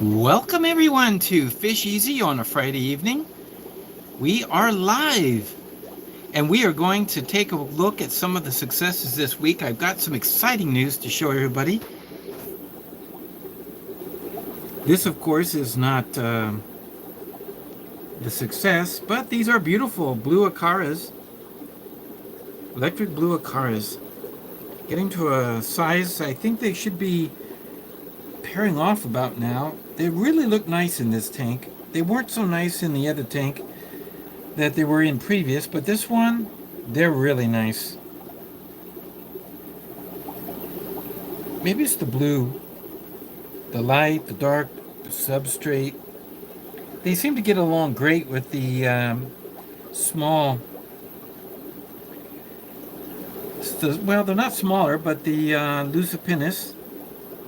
Welcome everyone to FishEZ on a Friday evening. We are live and we are going to take a look at some of the successes this week. I've got some exciting news to show everybody. This of course is not the success, but these are beautiful blue acaras, electric blue acaras. Getting to a size, I think they should be pairing off about now. They really look nice in this tank. They weren't so nice in the other tank that they were in previous, but this one, they're really nice. Maybe it's the blue, the light, the dark, the substrate. They seem to get along great with the small, well, they're not smaller, but the Lucipinus,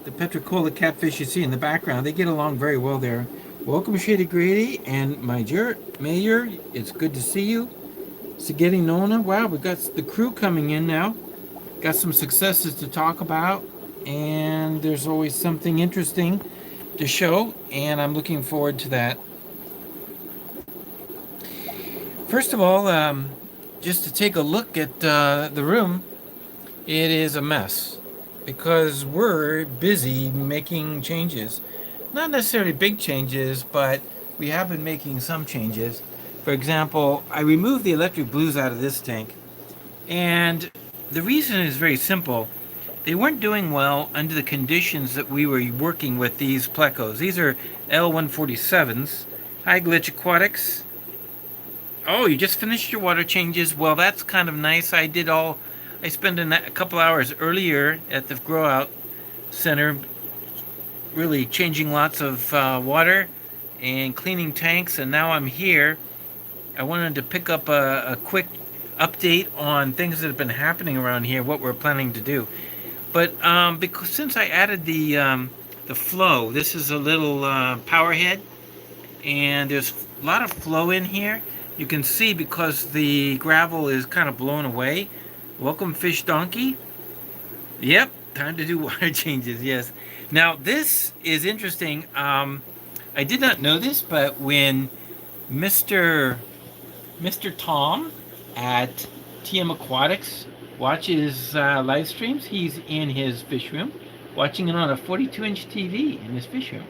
the Petricola catfish you see in the background, they get along very well there. Welcome Shady Grady and my Mayor, it's good to see you. Spaghetti Nona, wow, we got the crew coming in now. Got some successes to talk about, and there's always something interesting to show, and I'm looking forward to that. First of all, just to take a look at the room, it is a mess because we're busy making changes. Not necessarily big changes, but we have been making some changes. For example, I removed the electric blues out of this tank, and the reason is very simple. They weren't doing well under the conditions that we were working with these plecos. These are L147s. Hi, Glitch Aquatics. Oh, you just finished your water changes? Well, that's kind of nice. I spent a couple hours earlier at the grow out center really changing lots of water and cleaning tanks, and now I'm here. I wanted to pick up a quick update on things that have been happening around here, what we're planning to do. But because since I added the flow, this is a little power head, and there's a lot of flow in here. You can see because the gravel is kind of blown away. Welcome Fish Donkey. Yep, time to do water changes, yes. Now this is interesting. I did not know this, but when Mr. Tom at TM Aquatics watches live streams, he's in his fish room, watching it on a 42-inch TV in his fish room.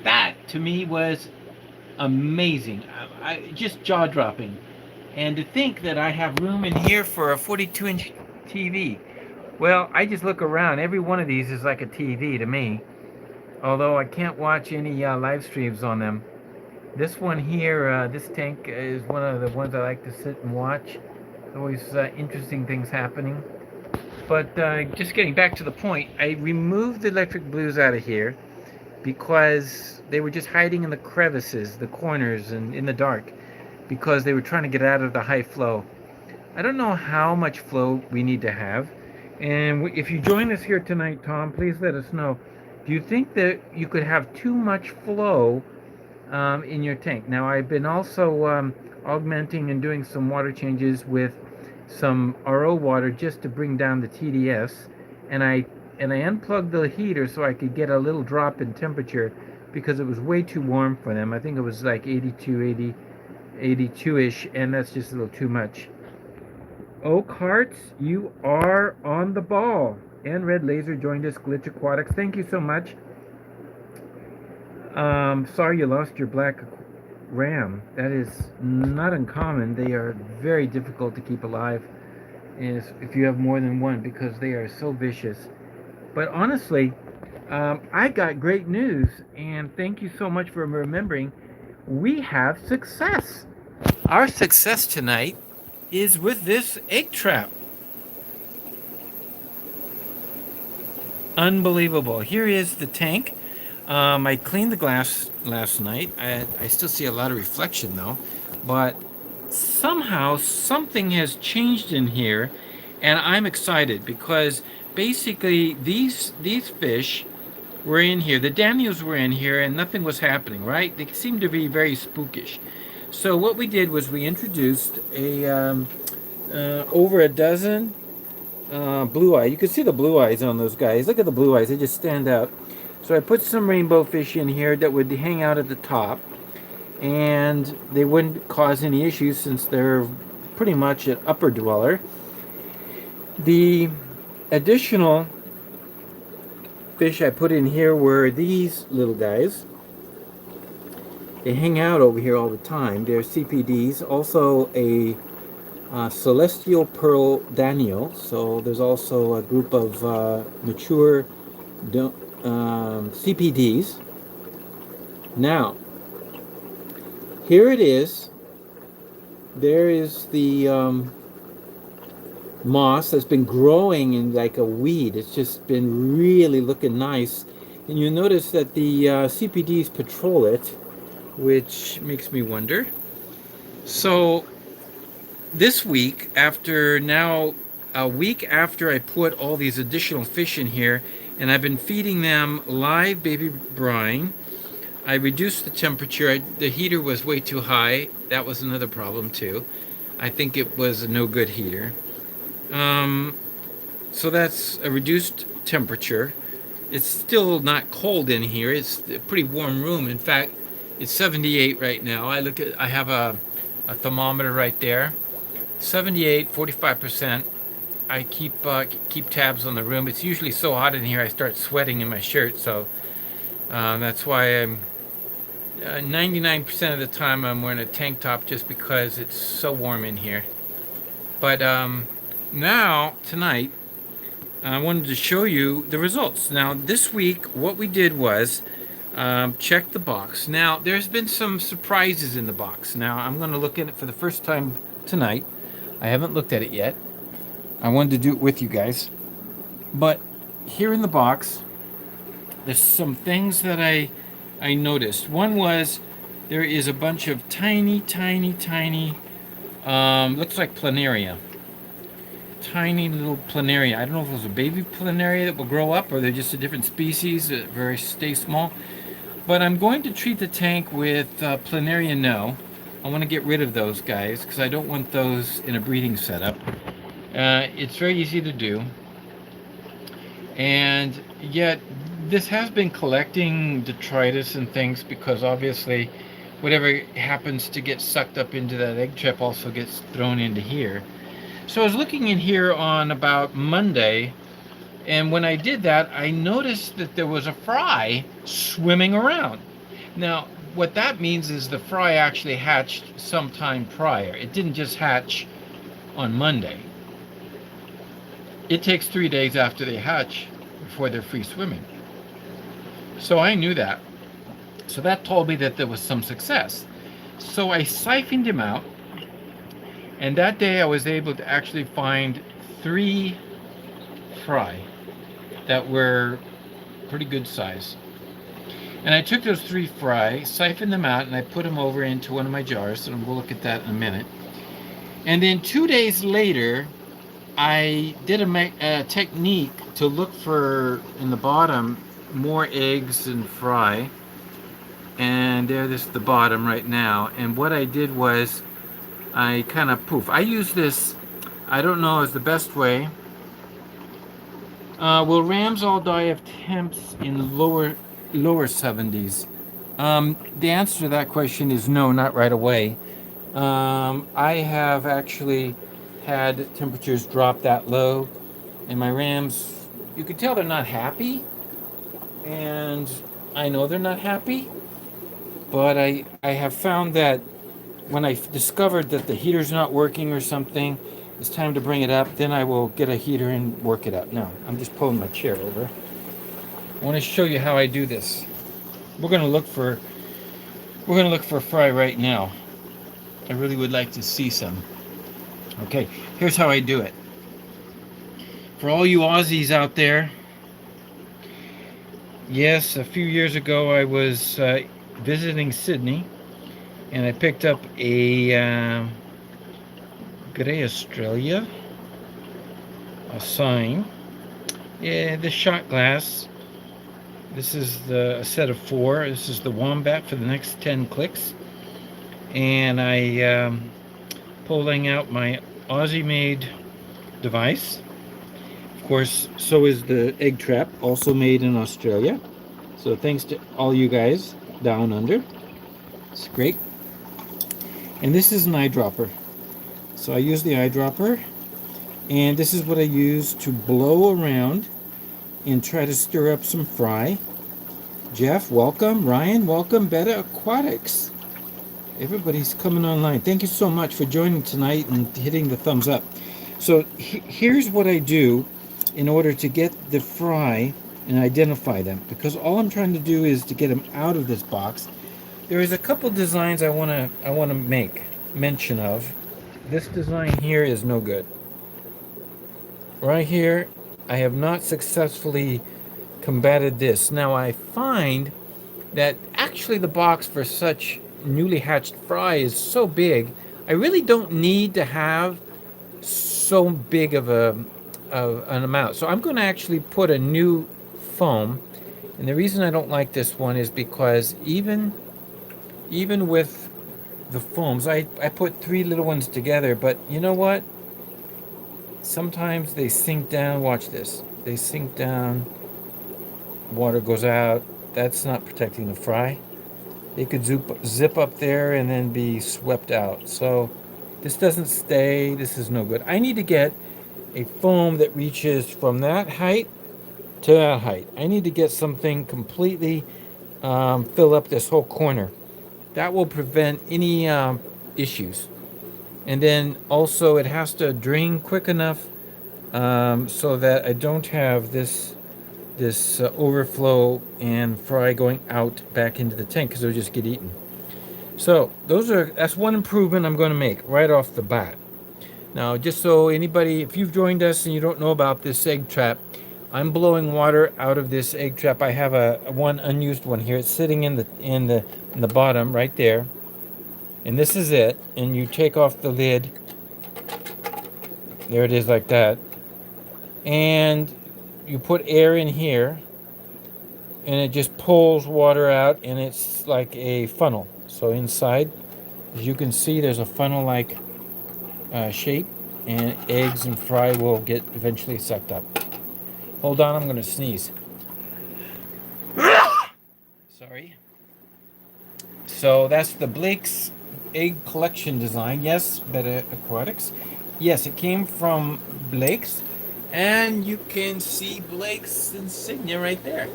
That to me was amazing. Just jaw-dropping. And to think that I have room in here for a 42-inch TV. Well, I just look around. Every one of these is like a TV to me. Although I can't watch any live streams on them. This one here, this tank is one of the ones I like to sit and watch. Always interesting things happening. But just getting back to the point, I removed the electric blues out of here because they were just hiding in the crevices, the corners, and in the dark, because they were trying to get out of the high flow. I don't know how much flow we need to have. And if you join us here tonight, Tom, please let us know. Do you think that you could have too much flow in your tank? Now, I've been also augmenting and doing some water changes with some RO water just to bring down the TDS. And I unplugged the heater so I could get a little drop in temperature because it was way too warm for them. I think it was like 82-ish, and that's just a little too much. Oak Hearts, you are on the ball. And Red Laser joined us, Glitch Aquatics. Thank you so much. Sorry you lost your black ram. That is not uncommon. They are very difficult to keep alive if you have more than one because they are so vicious. But honestly, I got great news, and thank you so much for remembering. We have success. Our success tonight is with this egg trap. Unbelievable. Here is the tank. I cleaned the glass last night. I still see a lot of reflection though, but somehow something has changed in here, and I'm excited because basically these fish were in here. The Daniels were in here and nothing was happening, right? They seemed to be very spookish. So what we did was we introduced over a dozen blue eye. You can see the blue eyes on those guys. Look at the blue eyes. They just stand out. So I put some rainbow fish in here that would hang out at the top, and they wouldn't cause any issues since they're pretty much an upper dweller. The additional fish I put in here were these little guys. They hang out over here all the time. They're CPDs, also a celestial pearl Daniel. So there's also a group of mature CPDs. Now, here it is. There is the moss that's been growing in like a weed. It's just been really looking nice. And you notice that the CPDs patrol it, which makes me wonder. So this week, after now a week after I put all these additional fish in here, and I've been feeding them live baby brine, I reduced the temperature. The heater was way too high. That was another problem too. I think it was a no good heater. So that's a reduced temperature. It's still not cold in here. It's a pretty warm room. In fact, it's 78 right now. I have a thermometer right there. 78, 45%. I keep tabs on the room. It's usually so hot in here I start sweating in my shirt, so that's why I'm 99% of the time I'm wearing a tank top just because it's so warm in here. But now, tonight, I wanted to show you the results. Now, this week, what we did was check the box. Now, there's been some surprises in the box. Now, I'm going to look at it for the first time tonight. I haven't looked at it yet. I wanted to do it with you guys. But here in the box, there's some things that I noticed. One was there is a bunch of tiny, looks like planaria. Tiny little planaria. I don't know if it was a baby planaria that will grow up or they're just a different species that stay small. But I'm going to treat the tank with planaria no. I want to get rid of those guys because I don't want those in a breeding setup. It's very easy to do. And yet this has been collecting detritus and things because obviously whatever happens to get sucked up into that egg trap also gets thrown into here. So I was looking in here on about Monday, and when I did that, I noticed that there was a fry swimming around. Now, what that means is the fry actually hatched sometime prior. It didn't just hatch on Monday. It takes 3 days after they hatch before they're free swimming. So I knew that. So that told me that there was some success. So I siphoned him out. And that day I was able to actually find 3 fry that were pretty good size. And I took those 3 fry, siphoned them out, and I put them over into one of my jars, and we'll look at that in a minute. And then 2 days later, I did a technique to look for, in the bottom, more eggs and fry. And there's the bottom right now. And what I did was, I kind of I use this, I don't know is the best way. Will rams all die of temps in lower 70s? The answer to that question is no, not right away. I have actually had temperatures drop that low, and my rams, you can tell they're not happy, and I know they're not happy, but I have found that when I discovered that the heater's not working or something, it's time to bring it up, then I will get a heater and work it up. Now, I'm just pulling my chair over. I want to show you how I do this. We're going to look for fry right now. I really would like to see some. Okay, here's how I do it. For all you Aussies out there, yes, a few years ago I was visiting Sydney, and I picked up a Grey Australia, a sign. Yeah, the shot glass. This is a set of 4. This is the wombat for the next 10 clicks. And I pulling out my Aussie-made device. Of course, so is the egg trap, also made in Australia. So thanks to all you guys down under. It's great. And this is an eyedropper. So I use the eyedropper, and this is what I use to blow around and try to stir up some fry. Jeff, welcome. Ryan, welcome. Beta Aquatics. Everybody's coming online. Thank you so much for joining tonight and hitting the thumbs up. So here's what I do in order to get the fry and identify them, because all I'm trying to do is to get them out of this box. There is a couple designs I want to make mention of. This design here is no good. Right here, I have not successfully combated this. Now I find that actually the box for such newly hatched fry is so big, I really don't need to have so big of an amount. So I'm going to actually put a new foam. And the reason I don't like this one is because even with the foams, I put 3 little ones together, but you know what? Sometimes they sink down. Watch this. They sink down. Water goes out. That's not protecting the fry. They could zip up there and then be swept out. So this doesn't stay. This is no good. I need to get a foam that reaches from that height to that height. I need to get something completely fill up this whole corner. That will prevent any issues. And then also it has to drain quick enough so that I don't have this overflow and fry going out back into the tank, because they'll just get eaten. So that's one improvement I'm going to make right off the bat. Now, just so anybody, if you've joined us and you don't know about this egg trap, I'm blowing water out of this egg trap. I have a one unused one here. It's sitting in the bottom right there, and this is it. And you take off the lid. There it is, like that. And you put air in here, and it just pulls water out, and it's like a funnel. So inside, as you can see, there's a funnel-like shape, and eggs and fry will get eventually sucked up. Hold on, I'm going to sneeze. Sorry. So that's the Blake's egg collection design. Yes, Beta Aquatics. Yes, it came from Blake's, and you can see Blake's insignia right there.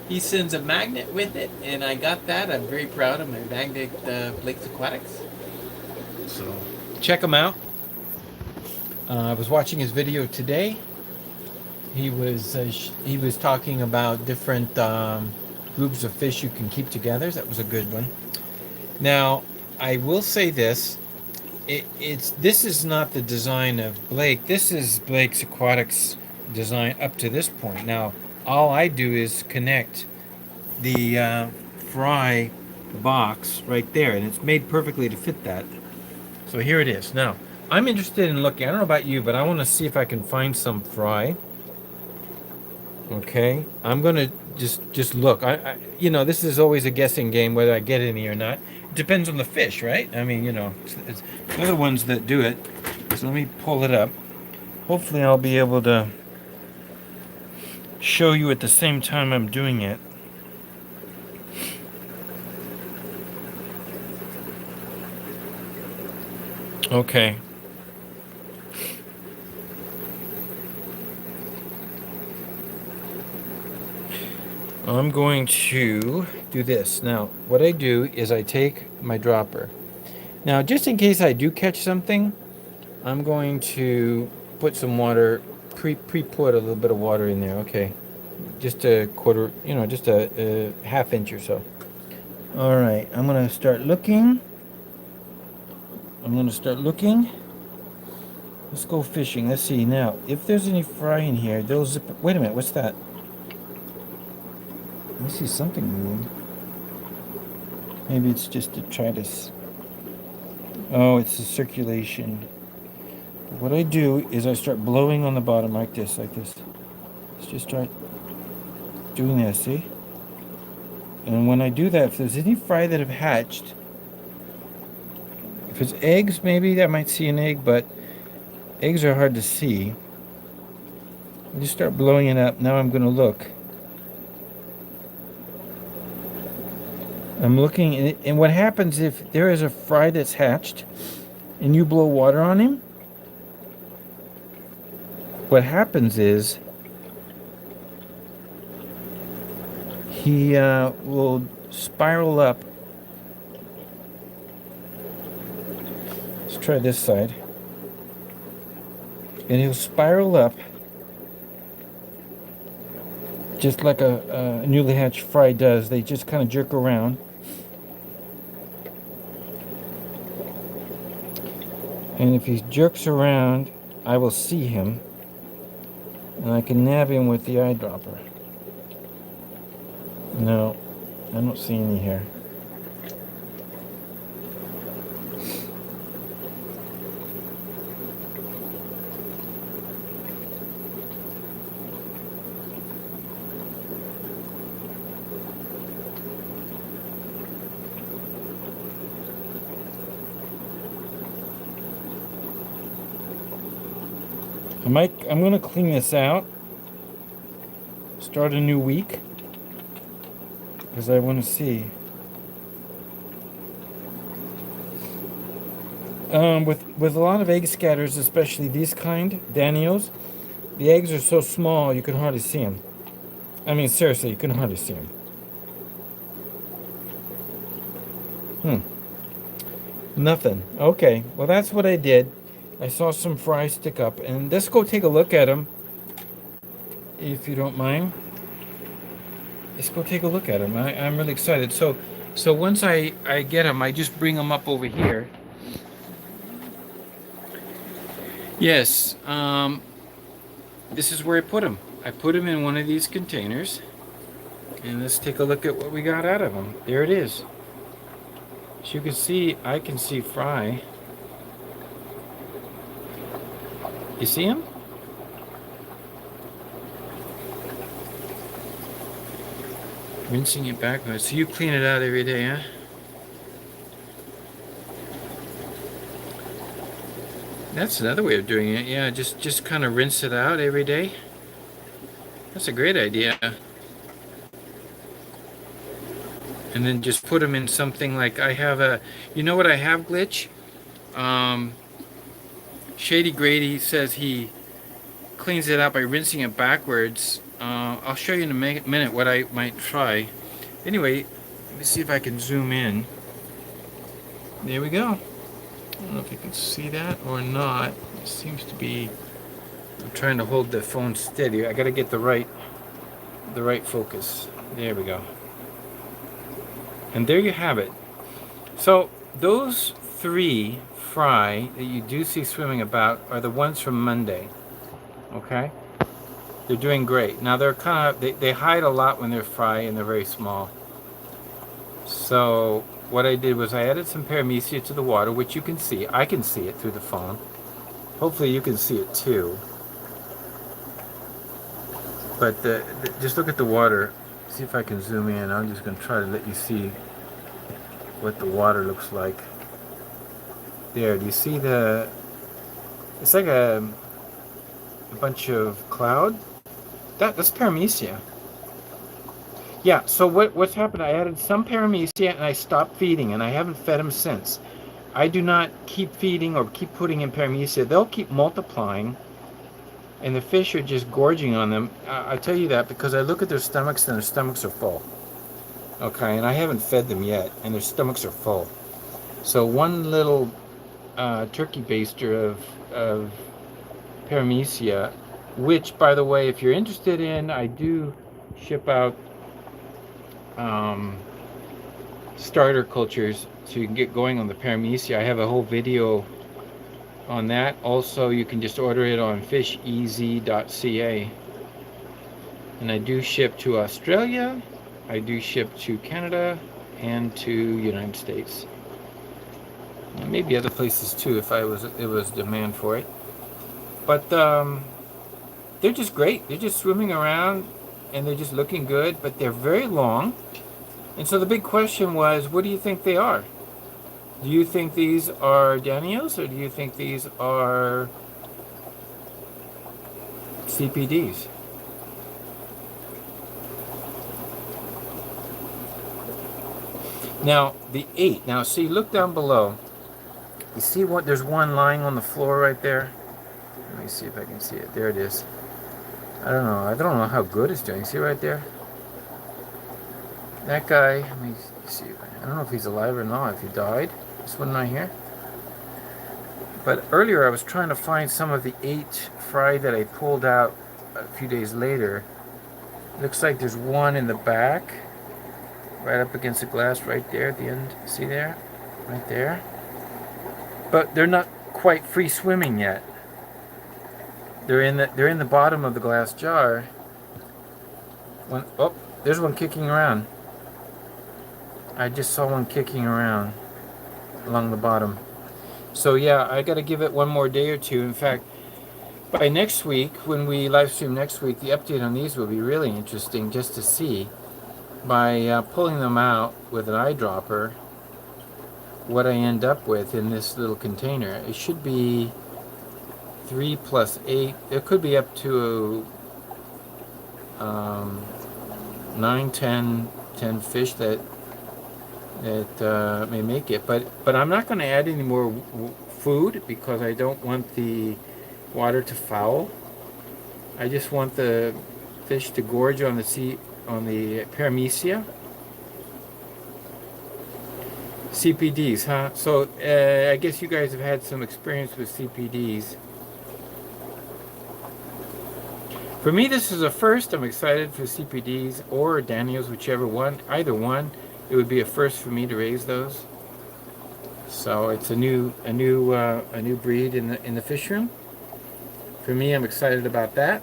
He sends a magnet with it, and I got that. I'm very proud of my magnet, Blake's Aquatics. So check him out. I was watching his video today. He was talking about different groups of fish you can keep together. That was a good one. Now, I will say this. This is not the design of Blake. This is Blake's Aquatics design up to this point. Now, all I do is connect the fry box right there, and it's made perfectly to fit that. So here it is. Now, I'm interested in looking. I don't know about you, but I want to see if I can find some fry. Okay, I'm gonna just look. This is always a guessing game whether I get any or not. It depends on the fish, right? I mean, they're the ones that do it. So let me pull it up. Hopefully, I'll be able to show you at the same time I'm doing it. Okay. I'm going to do this. Now, what I do is I take my dropper. Now, just in case I do catch something, I'm going to put some water, pre-put a little bit of water in there. Okay. Just a quarter, just a half inch or so. All right. I'm going to start looking. Let's go fishing. Let's see. Now, if there's any fry in here, they'll zip. Wait a minute. What's that? I see something moving. Maybe it's just to try to... Oh, it's the circulation. What I do is I start blowing on the bottom like this. Let's just start doing this, see? And when I do that, if there's any fry that have hatched, if it's eggs, maybe I might see an egg, but eggs are hard to see. I just start blowing it up. Now I'm going to look. I'm looking, and what happens if there is a fry that's hatched and you blow water on him? What happens is he will spiral up. Let's try this side. And he'll spiral up just like a newly hatched fry does. They just kind of jerk around. And if he jerks around, I will see him. And I can nab him with the eyedropper. No, I don't see any here. I'm going to clean this out, start a new week, because I want to see. With a lot of egg scatters, especially these kind, Danios, the eggs are so small you can hardly see them. I mean, seriously, you can hardly see them. Nothing. Okay, well that's what I did. I saw some fries stick up, and let's go take a look at them, if you don't mind. Let's go take a look at them. I'm really excited. So once I get them, I just bring them up over here. Yes, this is where I put them. I put them in one of these containers, and let's take a look at what we got out of them. There it is. As you can see, I can see fry. You see him? Rinsing it backwards. So you clean it out every day, huh? That's another way of doing it. Yeah, just kind of rinse it out every day. That's a great idea. And then just put them in something like I have a, you know what I have, Glitch? Shady Grady says he cleans it out by rinsing it backwards. I'll show you in a minute what I might try. Anyway, let me see if I can zoom in. There we go. I don't know if you can see that or not. It seems to be, I'm trying to hold the phone steady. I gotta get the right focus. There we go. And there you have it. So those 3 fry that you do see swimming about are the ones from Monday. Okay? They're doing great. Now they're kind of, they hide a lot when they're fry and they're very small. So what I did was I added some paramecia to the water, which you can see. I can see it through the phone. Hopefully you can see it too. But just look at the water. See if I can zoom in. I'm just going to try to let you see what the water looks like. There, do you see the, it's like a bunch of cloud? That's paramecia. Yeah, so what's happened, I added some paramecia and I stopped feeding, and I haven't fed them since. I do not keep feeding or keep putting in paramecia. They'll keep multiplying, and the fish are just gorging on them. I tell you that because I look at their stomachs and their stomachs are full. Okay, and I haven't fed them yet, and their stomachs are full. So one little turkey baster of paramecia, which, by the way, if you're interested in, I do ship out starter cultures so you can get going on the paramecia. I have a whole video on that. Also, you can just order it on FishEZ.ca. And I do ship to Australia, I do ship to Canada, and to United States. And maybe other places too if it was demand for it. But they're just great. They're just swimming around and they're just looking good, but they're very long. And so the big question was, what do you think they are? Do you think these are Danios, or do you think these are CPDs? Now, the 8. Now, see, look down below. You see what? There's one lying on the floor right there. Let me see if I can see it. There it is. I don't know. I don't know how good it's doing. See right there? That guy, let me see. I don't know if he's alive or not, if he died. This one right here. But earlier I was trying to find some of the 8 fry that I pulled out a few days later. Looks like there's one in the back, right up against the glass right there at the end. See there? Right there. But they're not quite free swimming yet. They're in the bottom of the glass jar. Oh, there's one kicking around. I just saw one kicking around along the bottom. So yeah, I got to give it one more day or two. In fact, by next week, when we live stream next week, the update on these will be really interesting just to see, by pulling them out with an eyedropper, what I end up with in this little container. It should be 3 plus 8. It could be up to 9, 10 fish that may make it. But I'm not going to add any more food because I don't want the water to foul. I just want the fish to gorge on the paramecia. CPDs, huh? So I guess you guys have had some experience with CPDs. For me, this is a first. I'm excited for CPDs or Daniels, whichever one. Either one, it would be a first for me to raise those. So it's a new breed in the fish room. For me, I'm excited about that.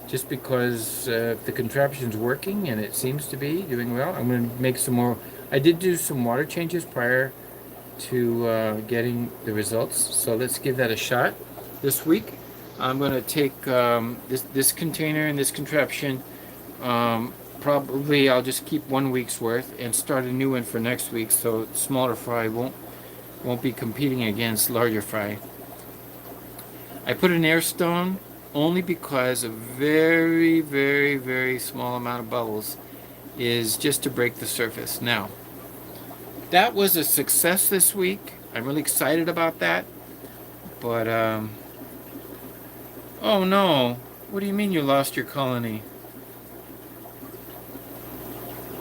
Just because the contraption's working and it seems to be doing well. I'm going to make some more. I did do some water changes prior to getting the results. So let's give that a shot this week. I'm going to take this container and this contraption. Probably I'll just keep 1 week's worth and start a new one for next week, so smaller fry won't be competing against larger fry. I put an air stone only because a very, very, very small amount of bubbles is just to break the surface. Now, that was a success this week. I'm really excited about that. But oh no, what do you mean you lost your colony?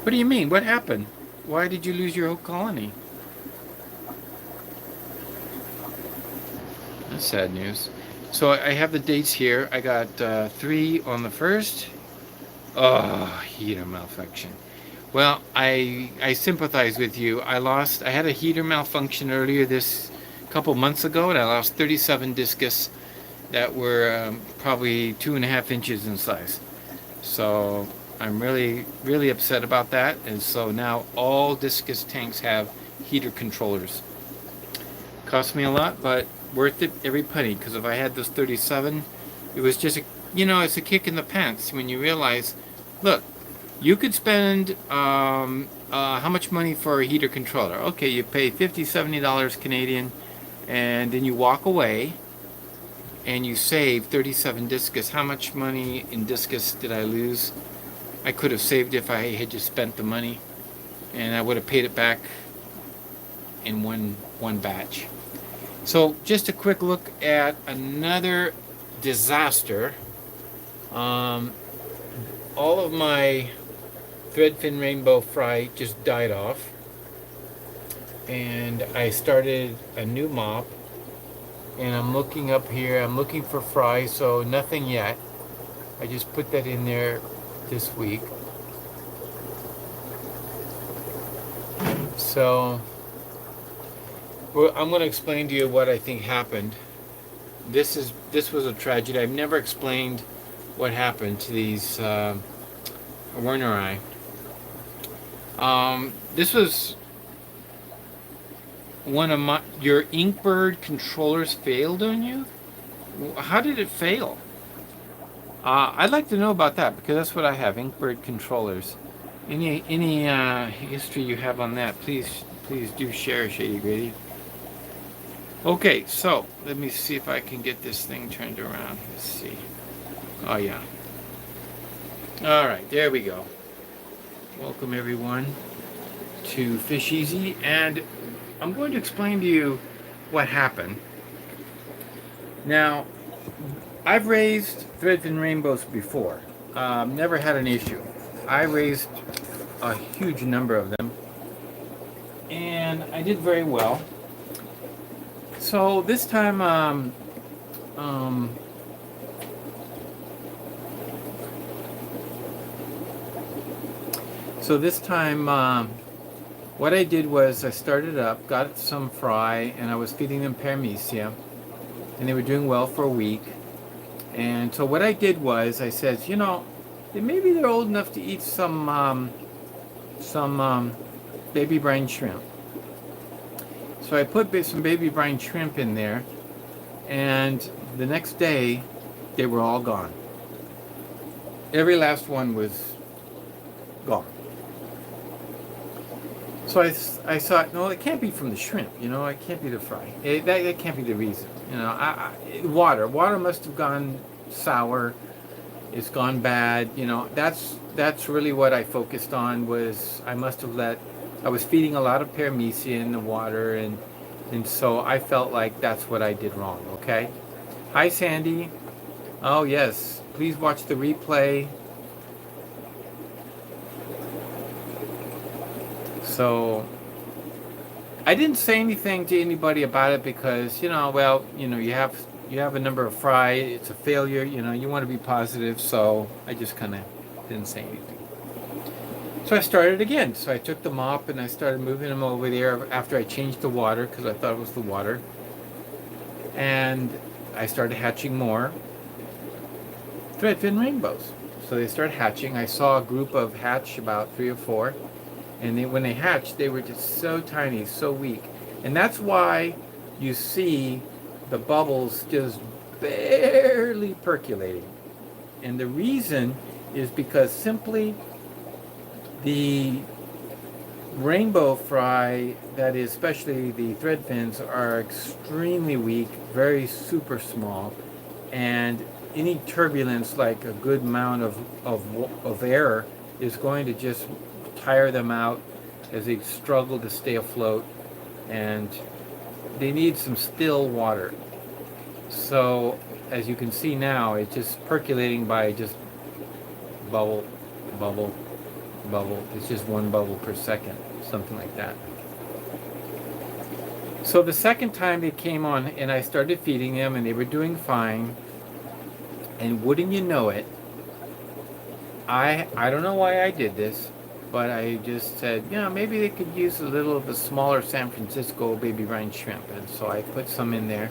What do you mean? What happened? Why did you lose your whole colony? That's sad news. So I have the dates here. I got 3 on the 1st. Oh, heater malfunction. Well, I sympathize with you. I had a heater malfunction earlier this couple months ago, and I lost 37 discus that were probably 2.5 inches in size. So I'm really, really upset about that. And so now all discus tanks have heater controllers. Cost me a lot, but worth it every penny. Because if I had those 37, it was just it's a kick in the pants when you realize, look, you could spend how much money for a heater controller? Okay, you pay $50-$70 Canadian, and then you walk away and you save 37 discus. How much money in discus did I lose? I could have saved if I had just spent the money, and I would have paid it back in one batch. So just a quick look at another disaster. All of my threadfin rainbow fry just died off, and I started a new mop, and I'm looking up here. I'm looking for fry, so nothing yet. I just put that in there this week. So I'm going to explain to you what I think happened. This was a tragedy. I've never explained what happened to these Werneri. This was one of your Inkbird controllers failed on you? How did it fail? I'd like to know about that, because that's what I have, Inkbird controllers. Any history you have on that, please do share, Shady Grady. Okay, so let me see if I can get this thing turned around. Let's see. Oh yeah. All right, there we go. Welcome everyone. to FishEZ, and I'm going to explain to you what happened. Now, I've raised threadfin rainbows before. Never had an issue. I raised a huge number of them, and I did very well. So this time, what I did was I started up, got some fry, and I was feeding them paramecia, and they were doing well for a week. And so what I did was I said, you know, maybe they're old enough to eat some baby brine shrimp. So I put some baby brine shrimp in there, and the next day they were all gone. Every last one was gone. So I thought, no, it can't be from the shrimp, you know, it can't be the fry. That can't be the reason, you know. Water must have gone sour. It's gone bad, you know. That's really what I focused on. Was I was feeding a lot of paramecia in the water, and so I felt like that's what I did wrong. Okay. Hi, Sandy. Oh yes, please watch the replay. So I didn't say anything to anybody about it because, you know, well, you know, you have a number of fry, it's a failure, you know, you want to be positive, so I just kind of didn't say anything. So I started again. So I took the mop and I started moving them over there after I changed the water because I thought it was the water. And I started hatching more threadfin rainbows. So they started hatching. I saw a group of hatch, about 3 or 4. And when they hatched, they were just so tiny, so weak. And that's why you see the bubbles just barely percolating. And the reason is because simply the rainbow fry, that is especially the threadfins, are extremely weak, very super small. And any turbulence, like a good amount of air, is going to just tire them out as they struggle to stay afloat, and they need some still water. So as you can see now, it's just percolating by just bubble, bubble, bubble. It's just one bubble per second, something like that. So the second time they came on and I started feeding them and they were doing fine, and wouldn't you know it, I don't know why I did this, but I just said, you know, maybe they could use a little of the smaller San Francisco baby brine shrimp. And so I put some in there.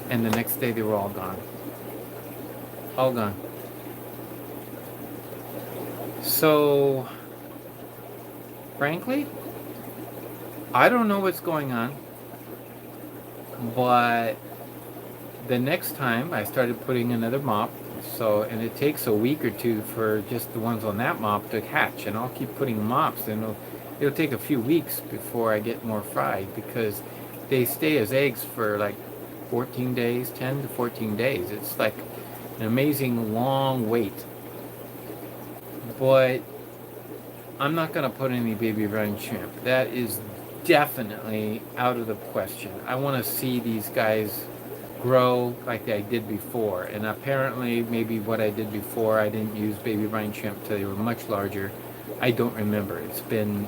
And the next day they were all gone. All gone. So, frankly, I don't know what's going on. But the next time I started putting another mop. So, and it takes a week or two for just the ones on that mop to hatch, and I'll keep putting mops, and it'll take a few weeks before I get more fried, because they stay as eggs for like 14 days, 10 to 14 days. It's like an amazing long wait. But I'm not going to put any baby brine shrimp. That is definitely out of the question. I want to see these guys grow like I did before, and apparently maybe what I did before, I didn't use baby brine shrimp till they were much larger. I don't remember. It's been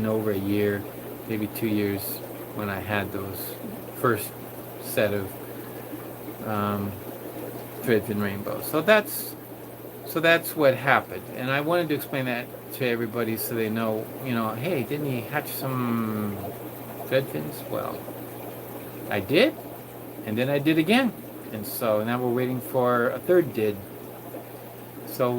over a year, maybe 2 years, when I had those first set of threadfin rainbows. So that's what happened, and I wanted to explain that to everybody so they know, you know, hey, didn't he hatch some threadfins? Well, I did. And then I did again, and so now we're waiting for a third did. So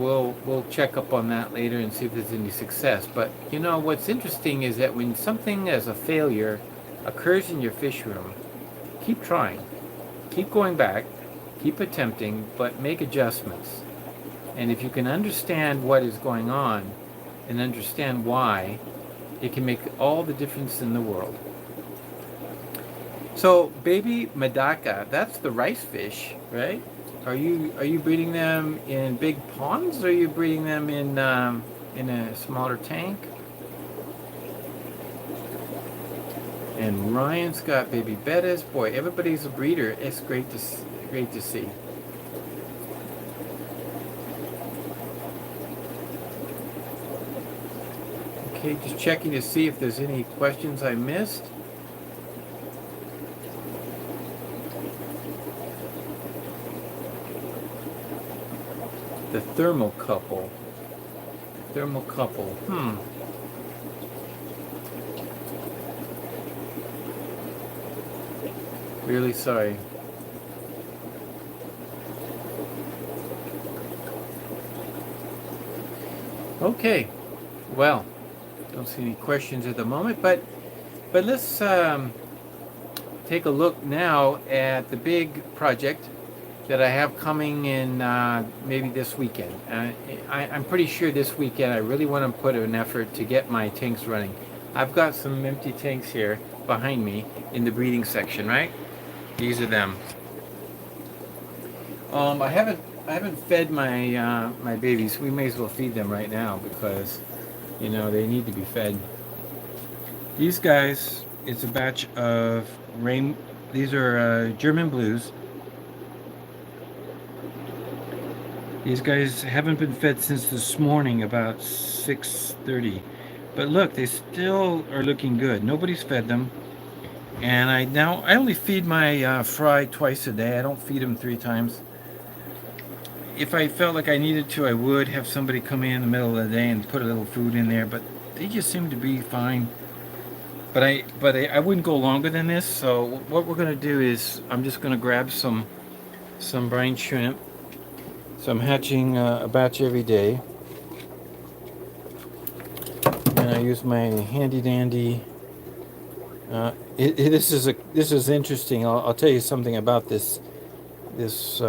we'll check up on that later and see if there's any success. But you know what's interesting is that when something as a failure occurs in your fish room, keep trying, keep going back, keep attempting, but make adjustments. And if you can understand what is going on and understand why, it can make all the difference in the world. So baby Medaka, that's the rice fish, right? Are you breeding them in big ponds, or are you breeding them in a smaller tank? And Ryan's got baby bettas. Boy, everybody's a breeder. It's great to see. Okay, just checking to see if there's any questions I missed. The thermocouple. Thermocouple. Really sorry. Okay. Well, don't see any questions at the moment, but let's take a look now at the big project that I have coming in maybe this weekend. I'm pretty sure this weekend I really want to put an effort to get my tanks running. I've got some empty tanks here behind me in the breeding section, right? These are them. I haven't fed my my babies. We may as well feed them right now because you know they need to be fed. These guys, it's a batch of rain. These are German blues. These guys haven't been fed since this morning about 6:30. But look, they still are looking good. Nobody's fed them. And I only feed my fry twice a day. I don't feed them 3 times. If I felt like I needed to, I would have somebody come in the middle of the day and put a little food in there, but they just seem to be fine. But I wouldn't go longer than this. So what we're gonna do is I'm just gonna grab some brine shrimp. So I'm hatching a batch every day, and I use my handy dandy. This is interesting. I'll tell you something about this. This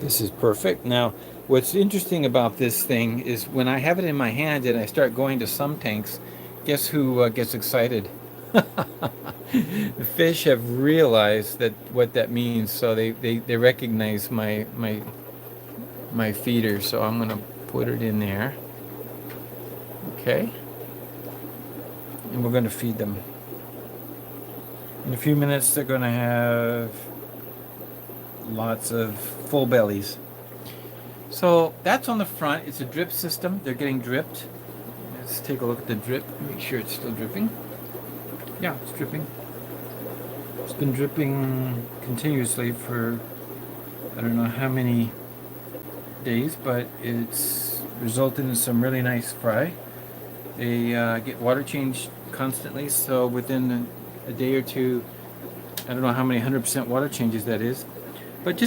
This is perfect. Now, what's interesting about this thing is when I have it in my hand and I start going to some tanks, guess who gets excited? The fish have realized what that means, so they recognize my feeder. So I'm gonna put it in there. Okay, and we're gonna feed them. In a few minutes, they're gonna have lots of full bellies. So that's on the front. It's a drip system. They're getting dripped. Let's take a look at the drip. Make sure it's still dripping. Yeah, it's dripping. It's been dripping continuously for I don't know how many days, but it's resulted in some really nice fry. They get water changed constantly, so within a day or two, I don't know how many 100% water changes that is. But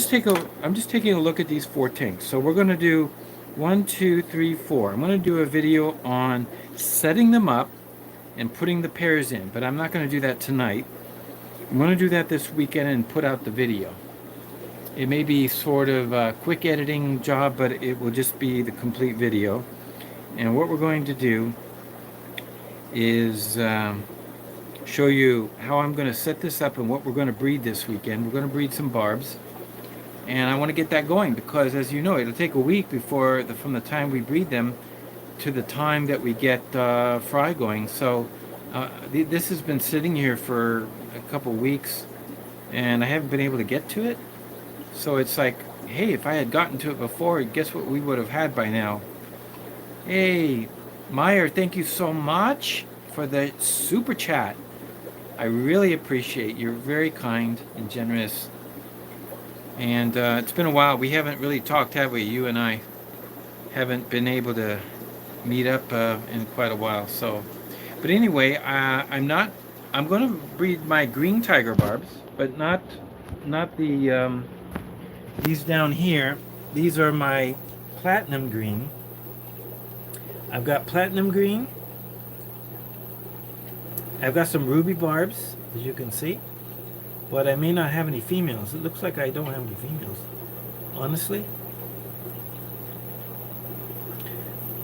I'm just taking a look at these 4 tanks. So we're going to do 1, 2, 3, 4. I'm going to do a video on setting them up and putting the pairs in, but I'm not going to do that tonight. I'm going to do that this weekend and put out the video. It may be sort of a quick editing job, but it will just be the complete video. And what we're going to do is show you how I'm going to set this up and what we're going to breed this weekend. We're going to breed some barbs. And I want to get that going because, as you know, it'll take a week from the time we breed them to the time that we get fry going. So this has been sitting here for a couple weeks, and I haven't been able to get to it. So it's like, hey, if I had gotten to it before, guess what we would have had by now? Hey, Meyer, thank you so much for the super chat. I really appreciate. You're very kind and generous. And it's been a while. We haven't really talked, have we? You and I haven't been able to meet up in quite a while. So, but anyway, I'm going to breed my green tiger barbs, but not the these down here. These are my platinum green. I've got platinum green. I've got some ruby barbs, as you can see. But I may not have any females. It looks like I don't have any females. Honestly.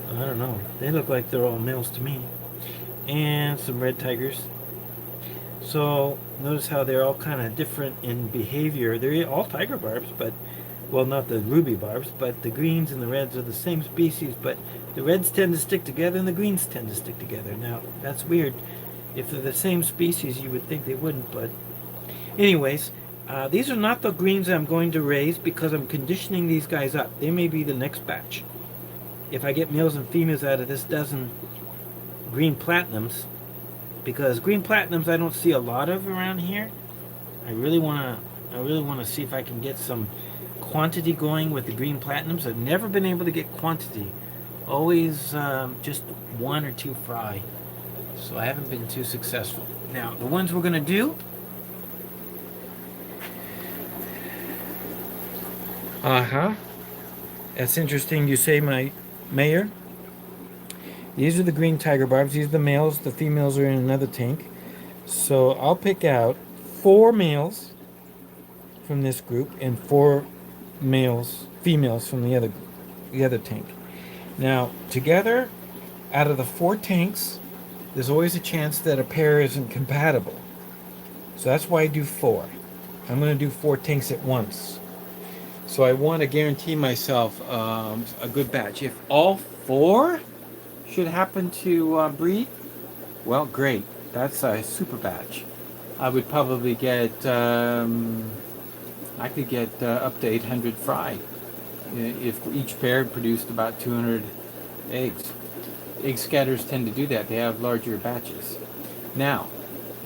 I don't know. They look like they're all males to me. And some red tigers. So notice how they're all kind of different in behavior. They're all tiger barbs, but Well, not the ruby barbs, but the greens and the reds are the same species, but the reds tend to stick together and the greens tend to stick together. Now, that's weird. If they're the same species, you would think they wouldn't, but anyways, these are not the greens I'm going to raise because I'm conditioning these guys up. They may be the next batch. If I get males and females out of this dozen green platinums, because green platinums I don't see a lot of around here. I really wanna see if I can get some quantity going with the green platinums. I've never been able to get quantity. Always just one or two fry. So I haven't been too successful. Now the ones we're gonna do. Uh-huh. That's interesting you say, my mayor. These are the green tiger barbs. These are the males. The females are in another tank. So I'll pick out 4 males from this group and 4 females from the other tank. Now, together, out of the 4 tanks, there's always a chance that a pair isn't compatible. So that's why I do 4. I'm going to do 4 tanks at once. So I want to guarantee myself a good batch. If all 4 should happen to breed, well, great. That's a super batch. I would probably get, I could get up to 800 fry if each pair produced about 200 eggs. Egg scatters tend to do that. They have larger batches. Now,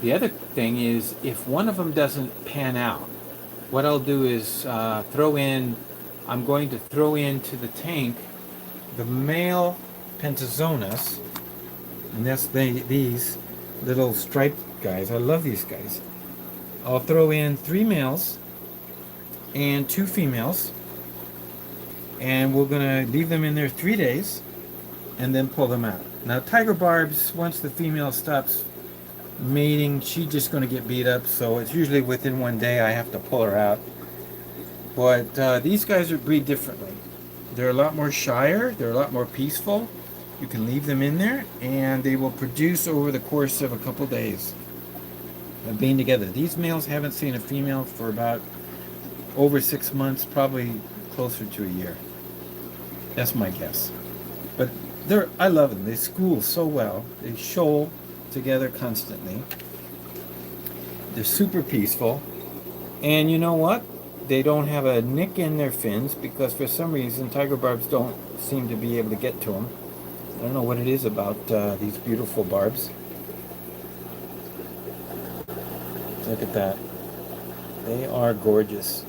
the other thing is if one of them doesn't pan out, what I'll do is I'm going to throw into the tank the male Pentazonas, and that's these little striped guys. I love these guys. I'll throw in 3 males and 2 females, and we're gonna leave them in there 3 days and then pull them out. Now tiger barbs, once the female stops mating, she's just gonna get beat up, so it's usually within 1 day I have to pull her out. But these guys are breed differently. They're a lot more shyer, they're a lot more peaceful. You can leave them in there and they will produce over the course of a couple days of being together. These males haven't seen a female for about over 6 months, probably closer to a year. That's my guess. But I love them. They school so well. They shoal together constantly. They're super peaceful. And you know what? They don't have a nick in their fins because for some reason tiger barbs don't seem to be able to get to them. I don't know what it is about these beautiful barbs. Look at that. They are gorgeous.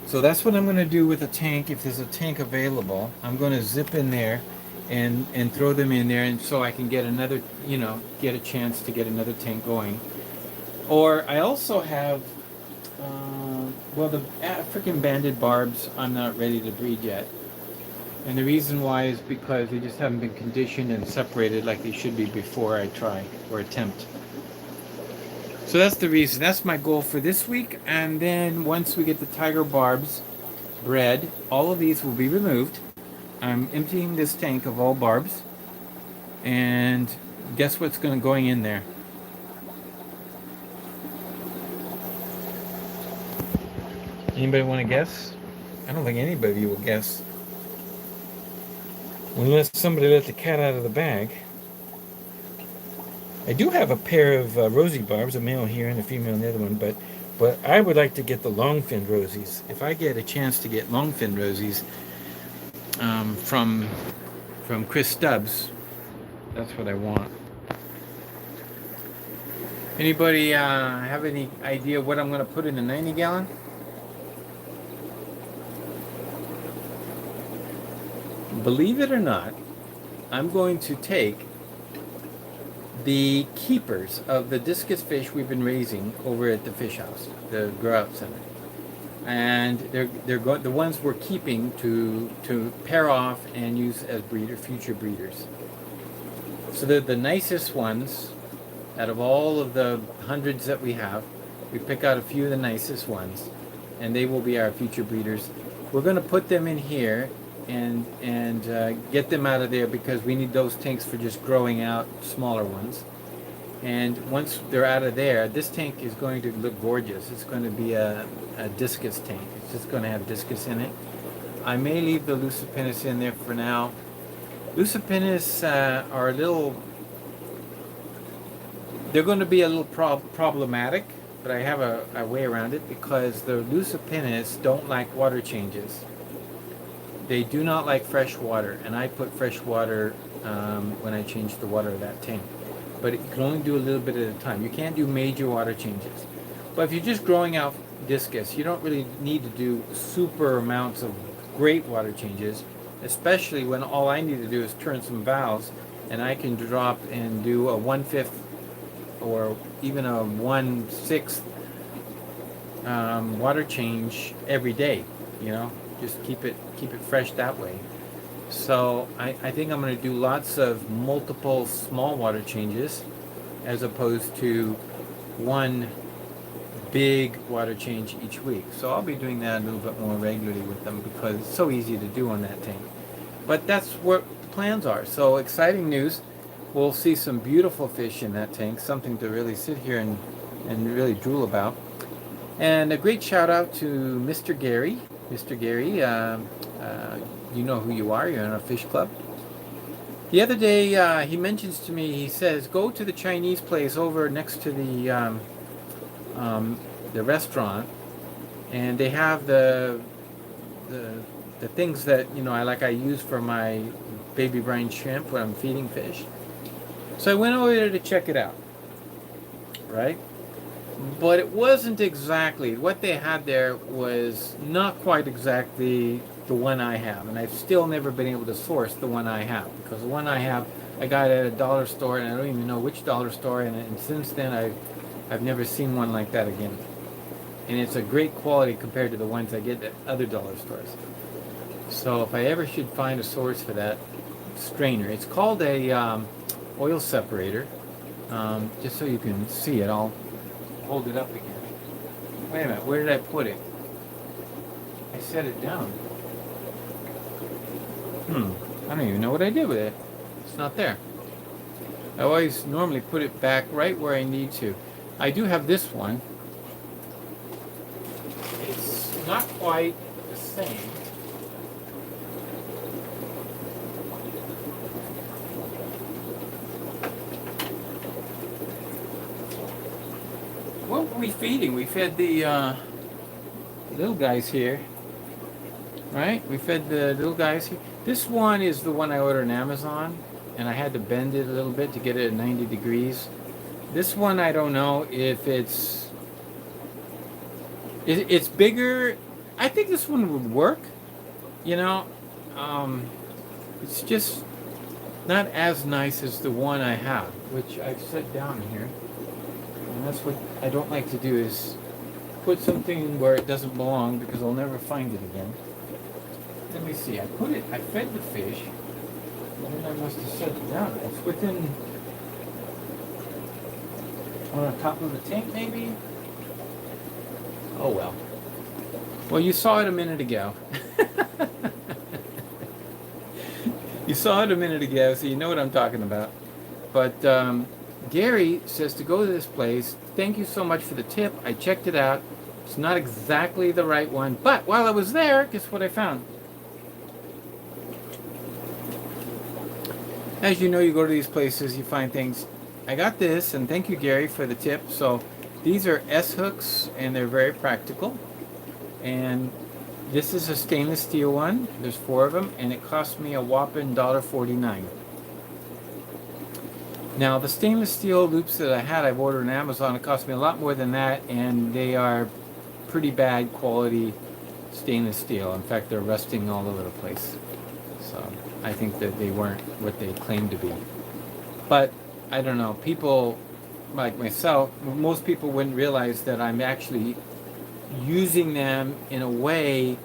So that's what I'm going to do with a tank. If there's a tank available, I'm going to zip in there and throw them in there, and so I can get another, get a chance to get another tank going. Or I also have, well, the African banded barbs I'm not ready to breed yet. And the reason why is because they just haven't been conditioned and separated like they should be before I try or attempt. So that's the reason. That's my goal for this week. And then once we get the tiger barbs bred, all of these will be removed. I'm emptying this tank of all barbs. And guess what's going in there? Anybody want to guess? I don't think anybody will guess. Unless somebody let the cat out of the bag. I do have a pair of rosy barbs, a male here and a female in the other one, but I would like to get the long-finned rosies. If I get a chance to get long-finned rosies from Chris Stubbs, that's what I want. Anybody have any idea what I'm going to put in the 90-gallon? Believe it or not, I'm going to take the keepers of the discus fish we've been raising over at the fish house, the grow out center, and they're the ones we're keeping to pair off and use as future breeders. So they're the nicest ones out of all of the hundreds that we have. We pick out a few of the nicest ones, and they will be our future breeders. We're going to put them in here and get them out of there because we need those tanks for just growing out smaller ones. And once they're out of there, this tank is going to look gorgeous. It's going to be a discus tank. It's just going to have discus in it. I may leave the Lucipennis in there for now. Lucipennis are a little, they're going to be a little problematic, but I have a way around it because the Lucipennis don't like water changes. They do not like fresh water, and I put fresh water when I change the water of that tank. But you can only do a little bit at a time. You can't do major water changes. But if you're just growing out discus, you don't really need to do super amounts of great water changes, especially when all I need to do is turn some valves, and I can drop and do a 1/5 or even a 1/6 water change every day. You know, just keep it fresh that way. So I think I'm going to do lots of multiple small water changes as opposed to one big water change each week. So I'll be doing that a little bit more regularly with them because it's so easy to do on that tank. But that's what the plans are. So exciting news. We'll see some beautiful fish in that tank, something to really sit here and really drool about. And a great shout out to Mr. Gary. Mr. Gary, you know who you are. You're in our fish club. The other day, he mentions to me, he says, go to the Chinese place over next to the restaurant, and they have the things that I use for my baby brine shrimp when I'm feeding fish. So I went over there to check it out, right? But it wasn't exactly what they had there, was not quite exactly the one I have, and I've still never been able to source the one I have, because the one I have I got at a dollar store, and I don't even know which dollar store, and since then I've never seen one like that again. And it's a great quality compared to the ones I get at other dollar stores. So if I ever should find a source for that strainer, it's called a oil separator. Just so you can see it, I'll hold it up again. Wait a minute, where did I put it? I set it down. I don't even know what I did with it. It's not there. I always normally put it back right where I need to. I do have this one. It's not quite the same. What were we feeding? We fed the little guys here. Right? We fed the little guys here. This one is the one I ordered on Amazon, and I had to bend it a little bit to get it at 90 degrees. This one, I don't know if it's bigger. I think this one would work. It's just not as nice as the one I have, which I've set down here. And that's what I don't like to do, is put something where it doesn't belong, because I'll never find it again. Let me see, I fed the fish, and then I must have set it down. It's within, on top of the tank maybe? Oh well. Well, you saw it a minute ago. You saw it a minute ago, so you know what I'm talking about. But Gary says to go to this place. Thank you so much for the tip. I checked it out. It's not exactly the right one, but while I was there, guess what I found? As you know, you go to these places, you find things. I got this, and thank you, Gary, for the tip. So these are S-hooks, and they're very practical. And this is a stainless steel one. There's 4 of them, and it cost me a whopping $1.49. Now, the stainless steel loops that I had, I've ordered on Amazon. It cost me a lot more than that, and they are pretty bad quality stainless steel. In fact, they're rusting all over the place. So I think that they weren't what they claimed to be. But I don't know, people like myself, most people wouldn't realize that I'm actually using them in a way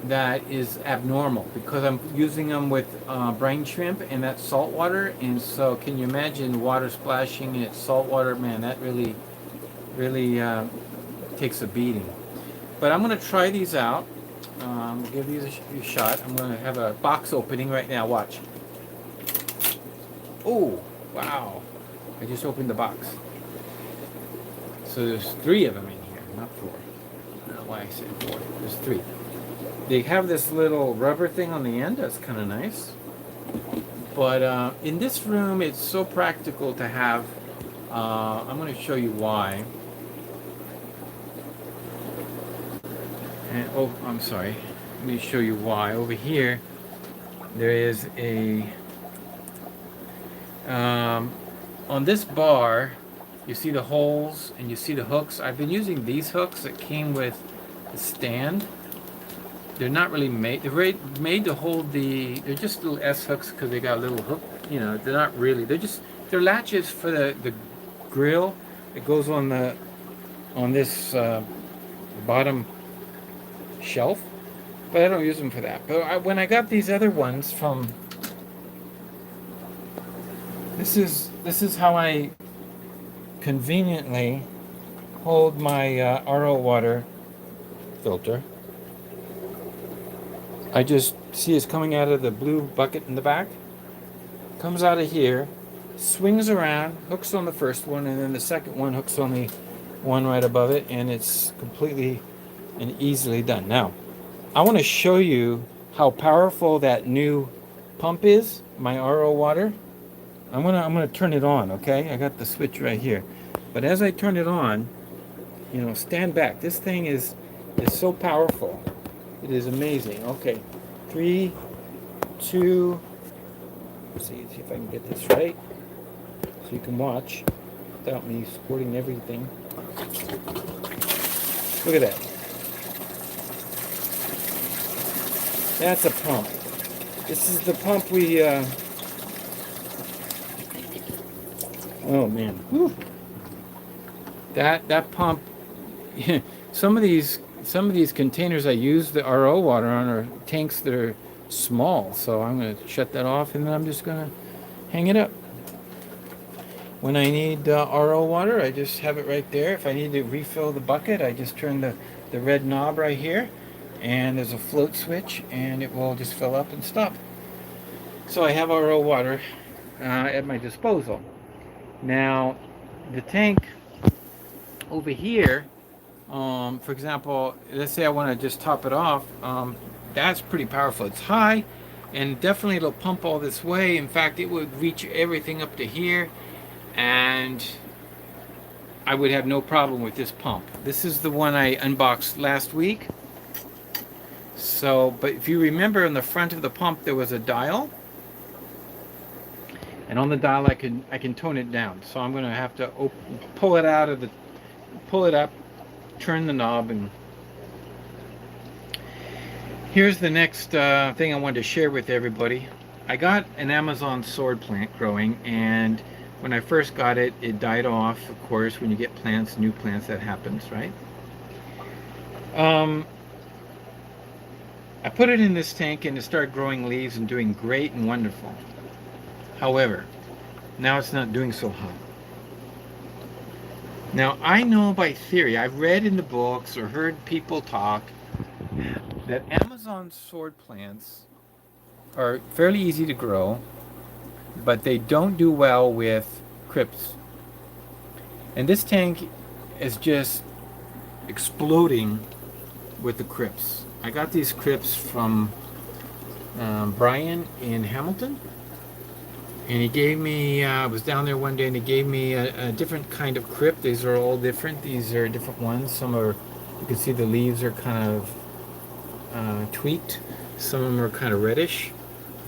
that is abnormal, because I'm using them with brine shrimp, and that's salt water. And so can you imagine water splashing and it's salt water? Man, that really takes a beating. But I'm going to try these out. We'll give these a shot. I'm going to have a box opening right now. Watch. Oh, wow. I just opened the box. So there's 3 of them in here, not 4. I don't know why I said 4. There's 3. They have this little rubber thing on the end. That's kind of nice. But in this room, it's so practical to have. I'm going to show you why. And oh, I'm sorry. Let me show you why. Over here, there is a on this bar. You see the holes and you see the hooks. I've been using these hooks that came with the stand. They're not really made. They're made to hold the. They're just little S hooks because they got a little hook. You know, they're not really. They're latches for the grill that goes on this bottom shelf. But I don't use them for that. But when I got these other ones from, this is how I conveniently hold my RO water filter. I just see it's coming out of the blue bucket in the back. Comes out of here, swings around, hooks on the first one, and then the second one hooks on the one right above it, and it's completely and easily done. Now, I want to show you how powerful that new pump is, my RO water. I'm gonna turn it on, okay? I got the switch right here. But as I turn it on, you know, stand back. This thing is so powerful. It is amazing. Okay, 3, 2. Let's see if I can get this right, so you can watch without me squirting everything. Look at that. That's a pump. This is the pump we. Oh man. Whew. That pump. Some of these containers I use the RO water on are tanks that are small, so I'm going to shut that off and then I'm just going to hang it up. When I need RO water, I just have it right there. If I need to refill the bucket, I just turn the red knob right here, and there's a float switch, and it will just fill up and stop. So I have RO water at my disposal. Now, the tank over here, for example, let's say I want to just top it off, that's pretty powerful. It's high, and definitely it'll pump all this way. In fact, it would reach everything up to here, and I would have no problem with this pump. This is the one I unboxed last week. So, but if you remember, on the front of the pump there was a dial, and on the dial I can tone it down. So I'm going to have to pull it up, turn the knob, and here's the next thing I wanted to share with everybody. I got an Amazon sword plant growing, and when I first got it, it died off. Of course, when you get plants, new plants, that happens, right? I put it in this tank and it started growing leaves and doing great and wonderful. However, now it's not doing so hot. Now, I know by theory, I've read in the books or heard people talk that Amazon sword plants are fairly easy to grow, but they don't do well with crypts. And this tank is just exploding with the crypts. I got these crypts from Brian in Hamilton, and he gave me, I was down there one day and he gave me a different kind of crypt. These are all different. These are different ones. Some are, you can see the leaves are kind of tweaked. Some of them are kind of reddish,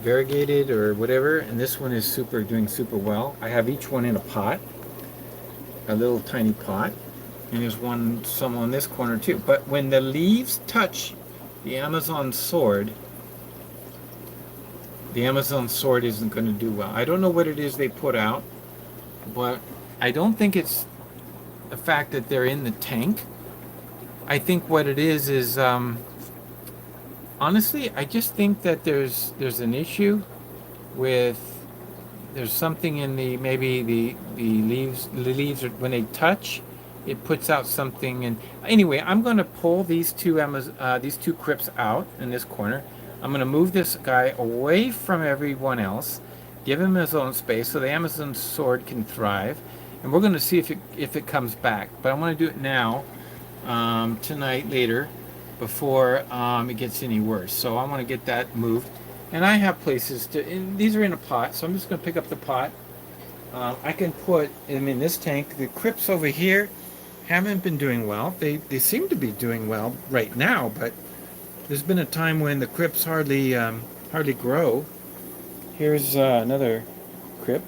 variegated or whatever, and this one is doing super well. I have each one in a pot, a little tiny pot, and there's some on this corner too. But when the leaves touch the Amazon sword isn't going to do well. I don't know what it is they put out, but I don't think it's the fact that they're in the tank. I think what it is honestly, I just think that there's an issue with, there's something in maybe the leaves are, when they touch, it puts out something. And anyway, I'm going to pull these two crypts out in this corner. I'm going to move this guy away from everyone else, give him his own space so the Amazon sword can thrive. And we're going to see if it comes back. But I want to do it now, tonight, later, before it gets any worse. So I want to get that moved. And I have places to, and these are in a pot, so I'm just going to pick up the pot. I can put them in this tank. The crypts over here haven't been doing well. They seem to be doing well right now, but there's been a time when the crypts hardly grow. Here's another crypt.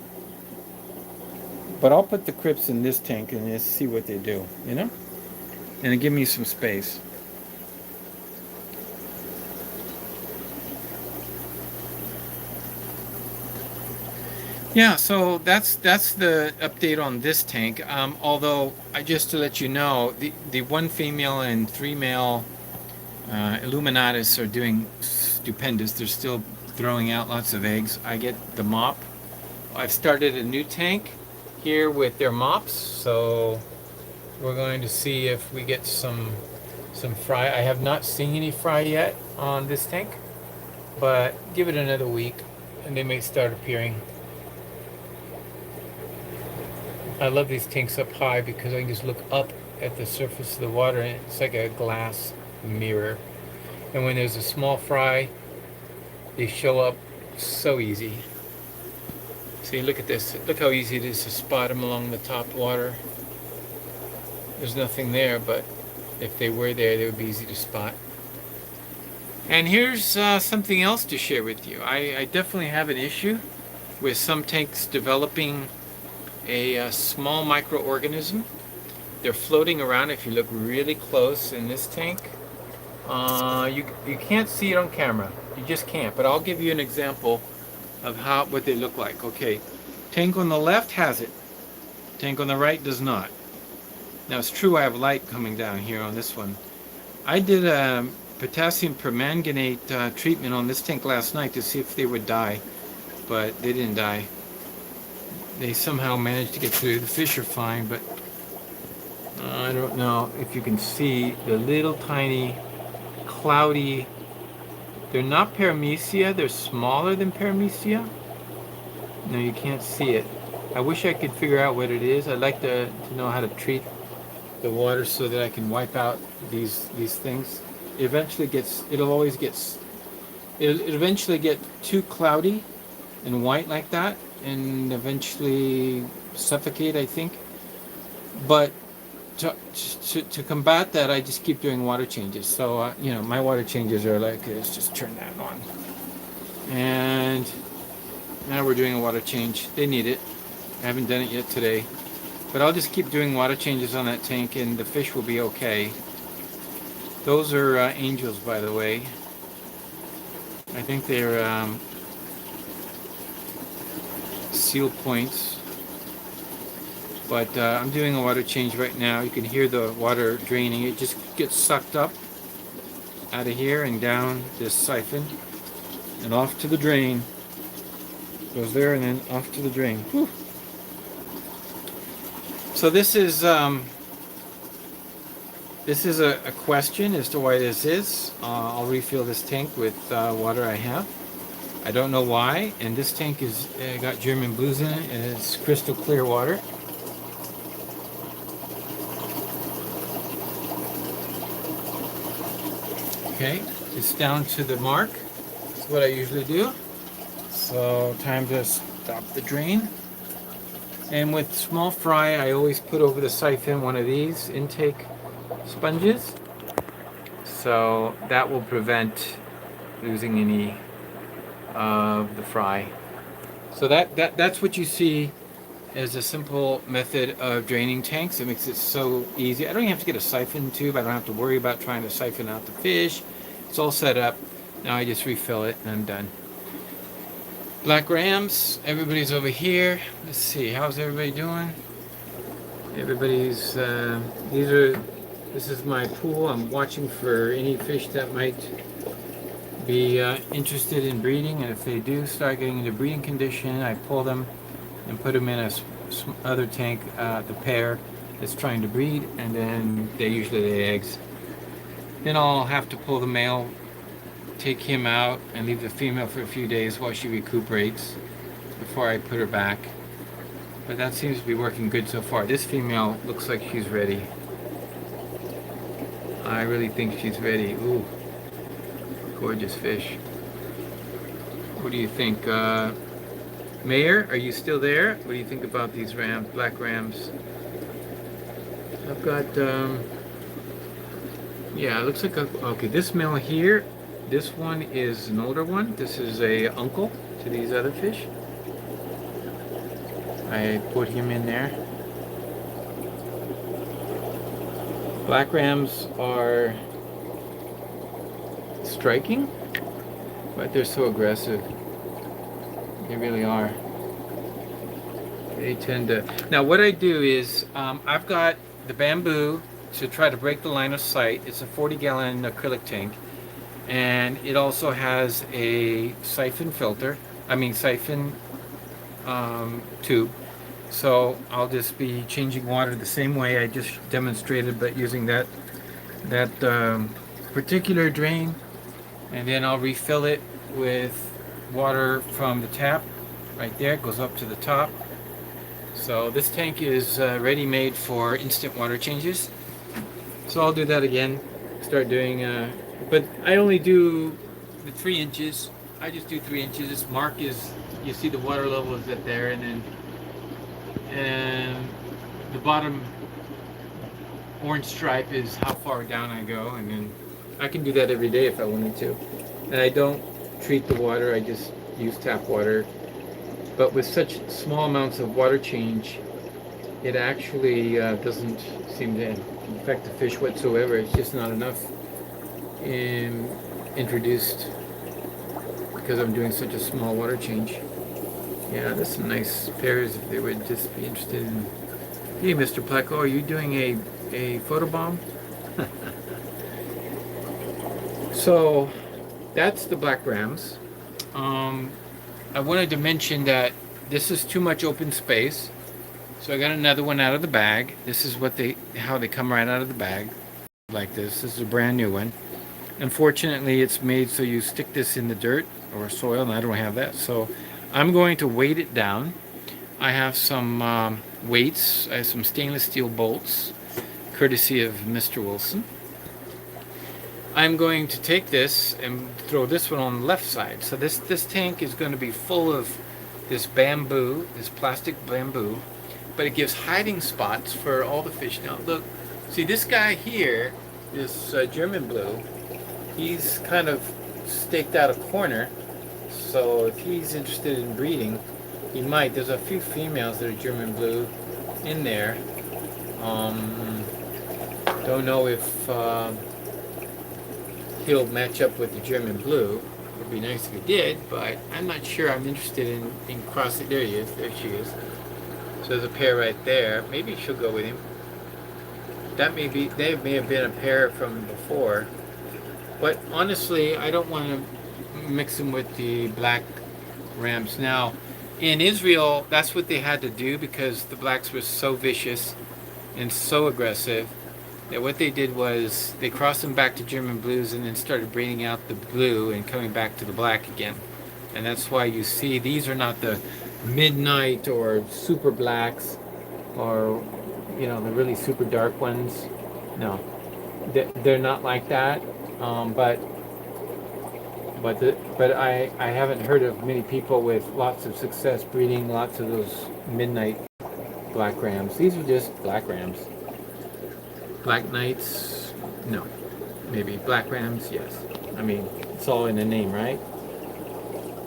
But I'll put the crypts in this tank and just see what they do, you know? And it give me some space. Yeah, so that's the update on this tank. Although, just to let you know, the one female and three male Illuminatus are doing stupendous. They're still throwing out lots of eggs. I get the mop. I've started a new tank here with their mops, so we're going to see if we get some fry. I have not seen any fry yet on this tank, but give it another week and they may start appearing. I love these tanks up high because I can just look up at the surface of the water and it's like a glass mirror. And when there's a small fry, they show up so easy. See, look at this. Look how easy it is to spot them along the top water. There's nothing there, but if they were there, they would be easy to spot. And here's something else to share with you. I definitely have an issue with some tanks developing a small microorganism. They're floating around. If you look really close in this tank, you can't see it on camera. You just can't. But I'll give you an example of what they look like. Okay, tank on the left has it. Tank on the right does not. Now it's true I have light coming down here on this one. I did a potassium permanganate treatment on this tank last night to see if they would die, but they didn't die. They somehow managed to get through. The fish are fine, but I don't know if you can see the little tiny cloudy. They're not paramecia, they're smaller than paramecia. No, you can't see it. I wish I could figure out what it is. I'd like to know how to treat the water so that I can wipe out these things. It'll eventually get too cloudy and white like that and eventually suffocate, I think. But to combat that, I just keep doing water changes. So, you know, my water changes are like, let's just turn that on. And now we're doing a water change. They need it. I haven't done it yet today. But I'll just keep doing water changes on that tank and the fish will be okay. Those are angels, by the way. I think they're seal points. But I'm doing a water change right now. You can hear the water draining. It just gets sucked up out of here and down this siphon and off to the drain. Goes there and then off to the drain. Whew. So this is a question as to why this is. I'll refill this tank with water I have. I don't know why. And this tank is got German blues in it and it's crystal clear water. Okay, it's down to the mark. That's what I usually do. So time to stop the drain. And with small fry, I always put over the siphon one of these intake sponges. So that will prevent losing any of the fry. So that's what you see as a simple method of draining tanks. It makes it so easy. I don't even have to get a siphon tube. I don't have to worry about trying to siphon out the fish. It's all set up. Now I just refill it and I'm done. Black rams, everybody's over here. Let's see, how's everybody doing? Everybody's, this is my pool. I'm watching for any fish that might be interested in breeding, and if they do start getting into breeding condition, I pull them and put them in a other tank, the pair that's trying to breed, and then they usually lay eggs. Then I'll have to pull the male, take him out, and leave the female for a few days while she recuperates. before I put her back. But that seems to be working good so far. This female looks like she's ready. I really think she's ready. Ooh, gorgeous fish. What do you think? Mayor, are you still there? What do you think about these rams, black rams? I've got, yeah, it looks like okay, this male here, this one is an older one. This is a uncle to these other fish. I put him in there. Black rams are striking, but they're so aggressive. They really are. They tend to... Now what I do is, I've got the bamboo to try to break the line of sight. It's a 40-gallon acrylic tank. And it also has a siphon filter. Siphon tube. So I'll just be changing water the same way I just demonstrated, but using that particular drain. And then I'll refill it with water from the tap right there. It goes up to the top. So this tank is ready-made for instant water changes. So I'll do that again. Start doing, but I only do the 3 inches. I just do 3 inches. This mark is, you see the water level is at there, and the bottom orange stripe is how far down I go, and then I can do that every day if I wanted to. And I don't treat the water, I just use tap water. But with such small amounts of water change, it actually doesn't seem to affect the fish whatsoever. It's just not enough introduced because I'm doing such a small water change. Yeah, there's some nice pairs if they would just be interested in. Hey, Mr. Pleco, are you doing a photobomb? So that's the black rams. I wanted to mention that this is too much open space, so I got another one out of the bag. This is how they come right out of the bag, like this. This is a brand new one. Unfortunately, it's made so you stick this in the dirt or soil, and I don't have that, so I'm going to weight it down. I have some weights. I have some stainless steel bolts, courtesy of Mr. Wilson. I'm going to take this and throw this one on the left side. So this tank is going to be full of this bamboo, this plastic bamboo, but it gives hiding spots for all the fish. Now look, see this guy here, this German blue, he's kind of staked out a corner. So if he's interested in breeding, he might. There's a few females that are German blue in there. Don't know if he'll match up with the German blue. It would be nice if he did, but I'm not sure I'm interested in crossing. There he is. There she is. So there's a pair right there. Maybe she'll go with him. That may be. They may have been a pair from before. But honestly, I don't want to mix them with the black rams. Now, in Israel, that's what they had to do because the blacks were so vicious and so aggressive that what they did was they crossed them back to German blues and then started breeding out the blue and coming back to the black again. And that's why you see these are not the midnight or super blacks or, you know, the really super dark ones. No, they're not like that. But I haven't heard of many people with lots of success breeding lots of those midnight black rams. These are just black rams. Black knights, no. Maybe black rams, yes. I mean, it's all in the name, right?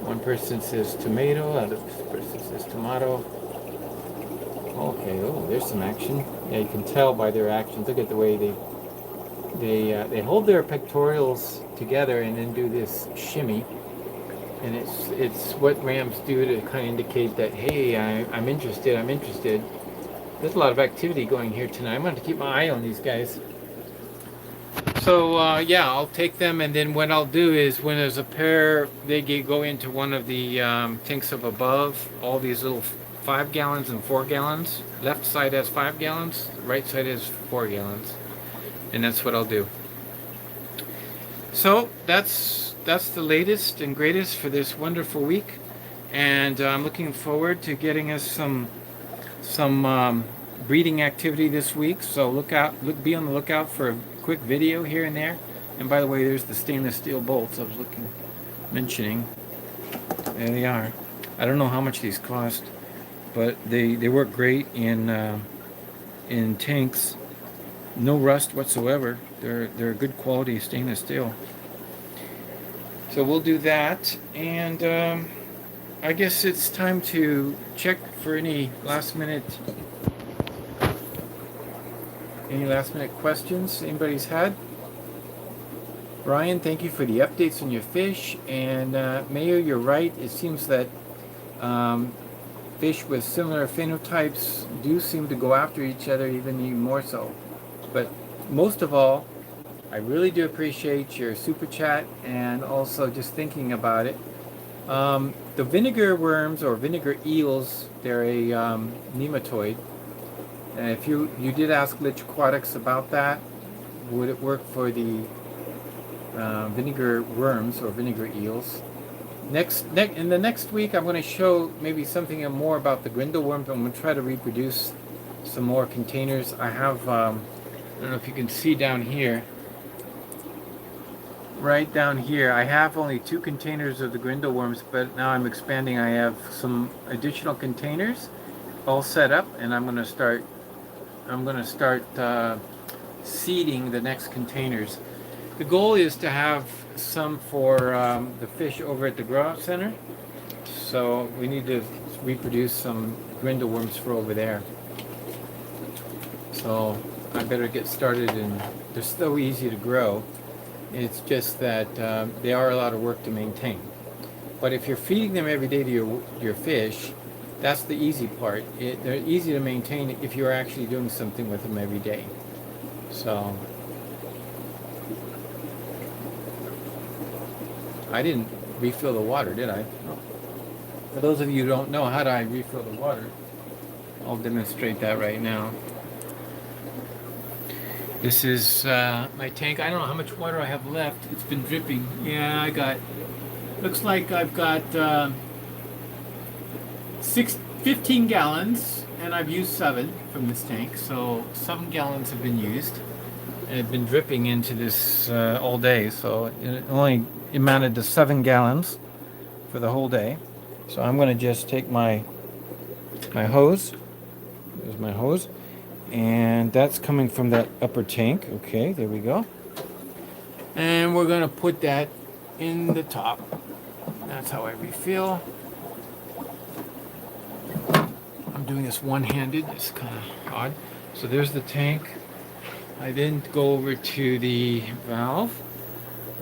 One person says tomato, other person says tomato. Okay, oh, there's some action. Yeah, you can tell by their actions. Look at the way they hold their pectorals together and then do this shimmy. And it's what rams do to kind of indicate that, hey, I'm interested. There's a lot of activity going here tonight. I'm going to keep my eye on these guys. So yeah, I'll take them, and then what I'll do is when there's a pair, they go into one of the tanks up above. All these little 5 gallons and 4 gallons. Left side has 5 gallons, right side has 4 gallons, and that's what I'll do. So that's the latest and greatest for this wonderful week. and I'm looking forward to getting us some breeding activity this week. So be on the lookout for a quick video here and there. And by the way, there's the stainless steel bolts I was mentioning. There they are. I don't know how much these cost, but they work great in tanks. No rust whatsoever. They're good quality stainless steel. So we'll do that, and I guess it's time to check for any last minute questions anybody's had. Brian, thank you for the updates on your fish. And Mayor, you're right. It seems that fish with similar phenotypes do seem to go after each other even more so. But most of all, I really do appreciate your super chat and also just thinking about it. The vinegar worms or vinegar eels, they're a nematode. And if you did ask Glitch Aquatics about that, would it work for the vinegar worms or vinegar eels? In the next week, I'm going to show maybe something more about the grindle worms. I'm going to try to reproduce some more containers. I have, I don't know if you can see down here, right down here, I have only 2 containers of the grindle worms, but now I'm expanding. I have some additional containers all set up, and I'm going to start seeding the next containers. The goal is to have some for the fish over at the grow out center. So we need to reproduce some grindle worms for over there. So I better get started, and they're so easy to grow. It's just that they are a lot of work to maintain. But if you're feeding them every day to your fish, that's the easy part. They're easy to maintain if you're actually doing something with them every day. So I didn't refill the water, did I? For those of you who don't know, how do I refill the water? I'll demonstrate that right now. This is my tank. I don't know how much water I have left. It's been dripping. Yeah, looks like I've got 15 gallons, and I've used 7 from this tank. So 7 gallons have been used, and it's been dripping into this all day. So it only amounted to 7 gallons for the whole day. So I'm going to just take my hose. There's my hose. And that's coming from that upper tank. Okay, there we go. And we're going to put that in the top. That's how I refill. I'm doing this one-handed. It's kind of odd. So there's the tank. I then go over to the valve,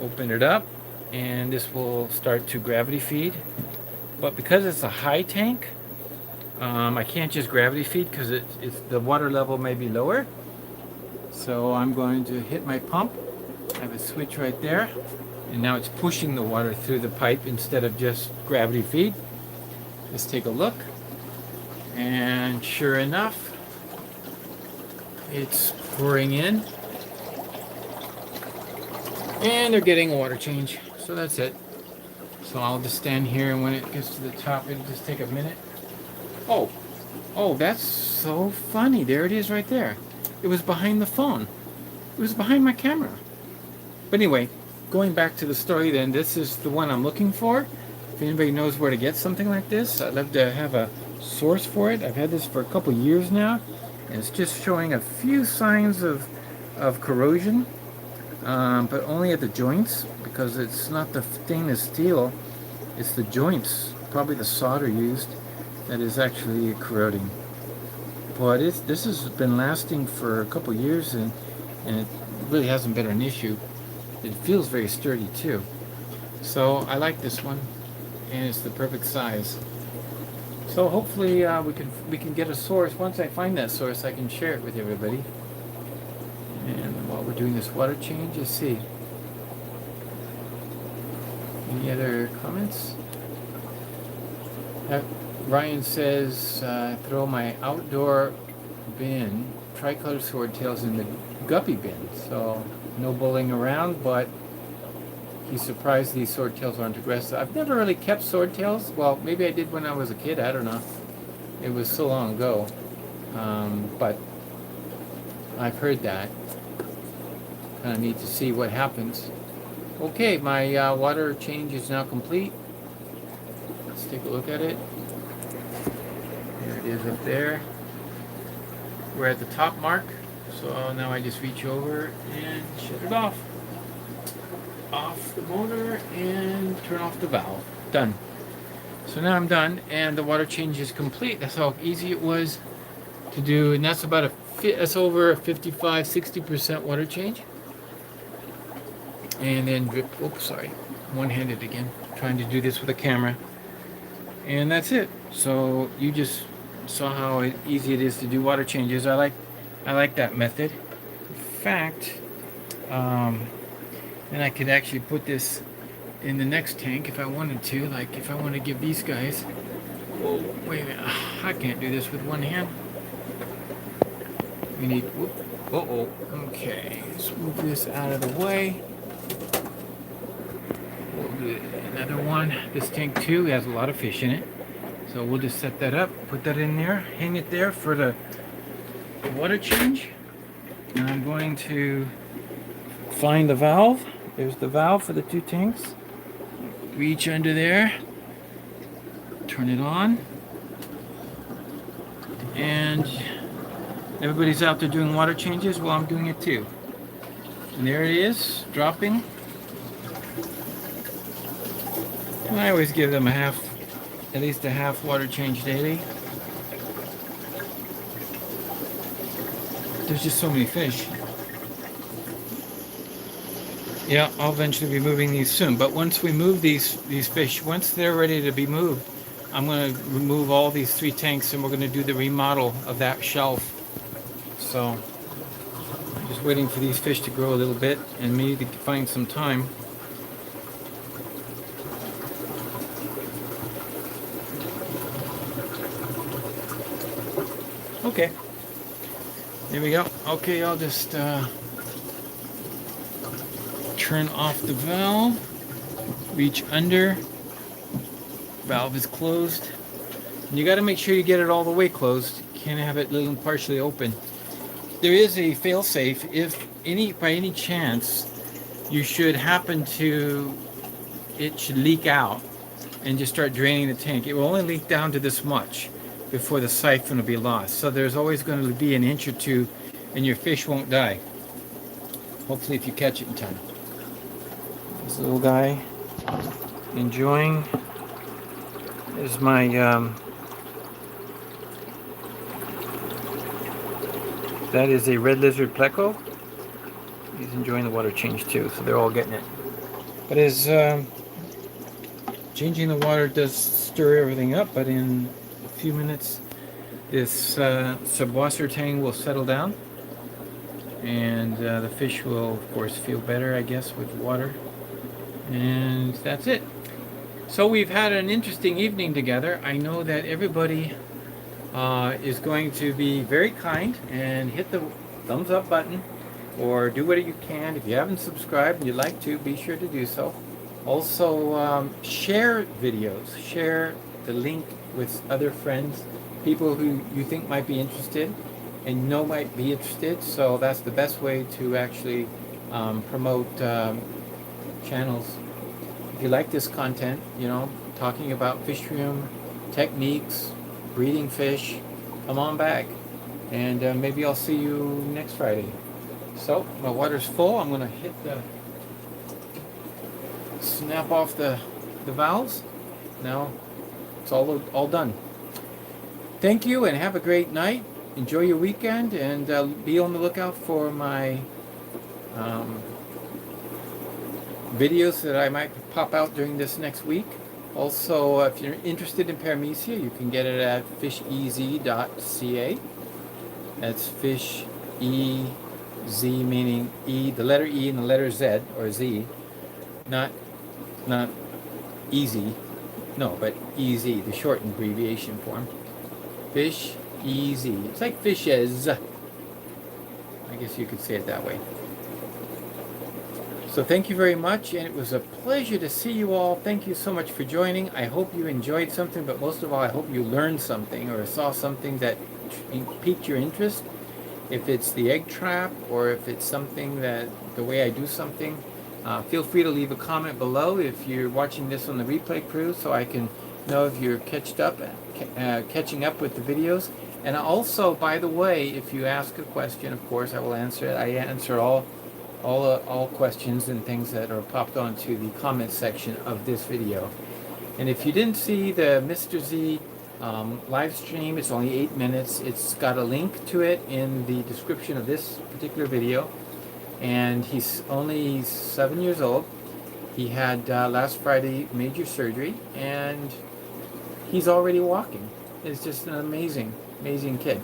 open it up, and this will start to gravity feed. But because it's a high tank, I can't just gravity feed because the water level may be lower. So I'm going to hit my pump. I have a switch right there, and now it's pushing the water through the pipe instead of just gravity feed. Let's take a look, and sure enough, it's pouring in, and they're getting a water change. So that's it. So I'll just stand here, and when it gets to the top, it'll just take a minute. Oh, that's so funny. There it is right there. It was behind the phone. It was behind my camera. But anyway, going back to the story then, this is the one I'm looking for. If anybody knows where to get something like this, I'd love to have a source for it. I've had this for a couple years now, and it's just showing a few signs of corrosion, but only at the joints, because it's not the stainless steel, it's the joints, probably the solder used, that is actually corroding. But this has been lasting for a couple years, and it really hasn't been an issue. It feels very sturdy too. So I like this one, and it's the perfect size. So hopefully we can get a source. Once I find that source, I can share it with everybody. And while we're doing this water change, let's see. Any other comments? Ryan says, throw my outdoor bin, tricolor swordtails in the guppy bin. So no bullying around, but He's surprised these swordtails aren't aggressive. I've never really kept swordtails. Well, maybe I did when I was a kid. I don't know. It was so long ago. But I've heard that. Kind of need to see what happens. Okay, my water change is now complete. Let's take a look at it. There it is up there. We're at the top mark. So now I just reach over and shut it off. Off the motor and turn off the valve. Done. So now I'm done and the water change is complete. That's how easy it was to do, and that's about that's over a 55-60% water change. And then drip. Oops, sorry, one-handed again. Trying to do this with a camera. And that's it. So you just saw how easy it is to do water changes. I like that method. In fact, and I could actually put this in the next tank if I wanted to. Like if I want to give these guys. Whoa, wait a minute. I can't do this with one hand. We need. Whoop, okay, let's move this out of the way. We'll do another one. This tank too has a lot of fish in it. So we'll just set that up, put that in there, hang it there for the water change. And I'm going to find the valve. There's the valve for the two tanks. Reach under there, turn it on, and everybody's out there doing water changes. Well, I'm doing it too. And there it is, dropping. And I always give them at least a half water change daily. There's just so many fish. Yeah, I'll eventually be moving these soon. But once we move these fish, once they're ready to be moved, I'm going to remove all these 3 tanks and we're going to do the remodel of that shelf. So, I'm just waiting for these fish to grow a little bit and me to find some time. Okay. There we go. Okay, I'll just turn off the valve, reach under, valve is closed. And you got to make sure you get it all the way closed. You can't have it little partially open. There is a fail-safe if by any chance you should happen to, it should leak out and just start draining the tank. It will only leak down to this much before the siphon will be lost. So there's always going to be an inch or two and your fish won't die. Hopefully if you catch it in time. This little guy enjoying is my that is a red lizard pleco. He's enjoying the water change too, so they're all getting it. But as changing the water does stir everything up, but in a few minutes this subwasser tang will settle down and the fish will of course feel better, I guess, with water. And that's it. So we've had an interesting evening together. I know that everybody is going to be very kind and hit the thumbs up button or do whatever you can. If you haven't subscribed and you'd like to, be sure to do so. Also share videos, share the link with other friends, people who you think might be interested and know might be interested. So that's the best way to actually promote channels. If you like this content, you know, talking about Fishroom techniques, breeding fish, come on back and maybe I'll see you next Friday. So my water's full. I'm going to hit the snap off the valves. Now it's all done. Thank you and have a great night. Enjoy your weekend and be on the lookout for my videos that I might pop out during this next week. Also, if you're interested in paramecia, you can get it at FishEZ.ca. That's FishEZ, meaning E, the letter E and the letter Z, or Z. Not easy, no, but EZ, the shortened abbreviation form. FishEZ. It's like FishEZ. I guess you could say it that way. So thank you very much, and it was a pleasure to see you all. Thank you so much for joining. I hope you enjoyed something, but most of all, I hope you learned something or saw something that piqued your interest. If it's the egg trap, or if it's something that the way I do something, feel free to leave a comment below if you're watching this on the replay crew, so I can know if you're catching up with the videos. And also, by the way, if you ask a question, of course I will answer it. I answer all questions and things that are popped onto the comment section of this video. And if you didn't see the Mr. Z live stream, it's only 8 minutes. It's got a link to it in the description of this particular video. And he's only 7 years old. He had last Friday major surgery, and he's already walking. It's just an amazing kid.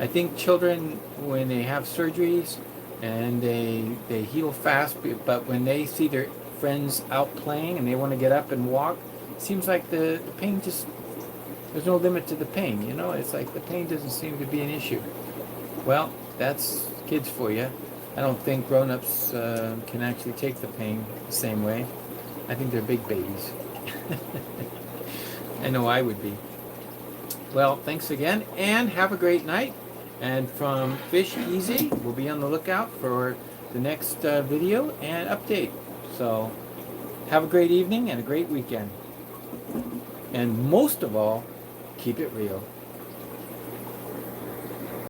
I think children, when they have surgeries and they heal fast, but when they see their friends out playing and they want to get up and walk, it seems like the pain just, there's no limit to the pain, you know? It's like the pain doesn't seem to be an issue. Well, that's kids for you. I don't think grown-ups can actually take the pain the same way. I think they're big babies. I know I would be. Well, thanks again, and have a great night. And from FishEZ, we'll be on the lookout for the next video and update. So have a great evening and a great weekend. And most of all, keep it real.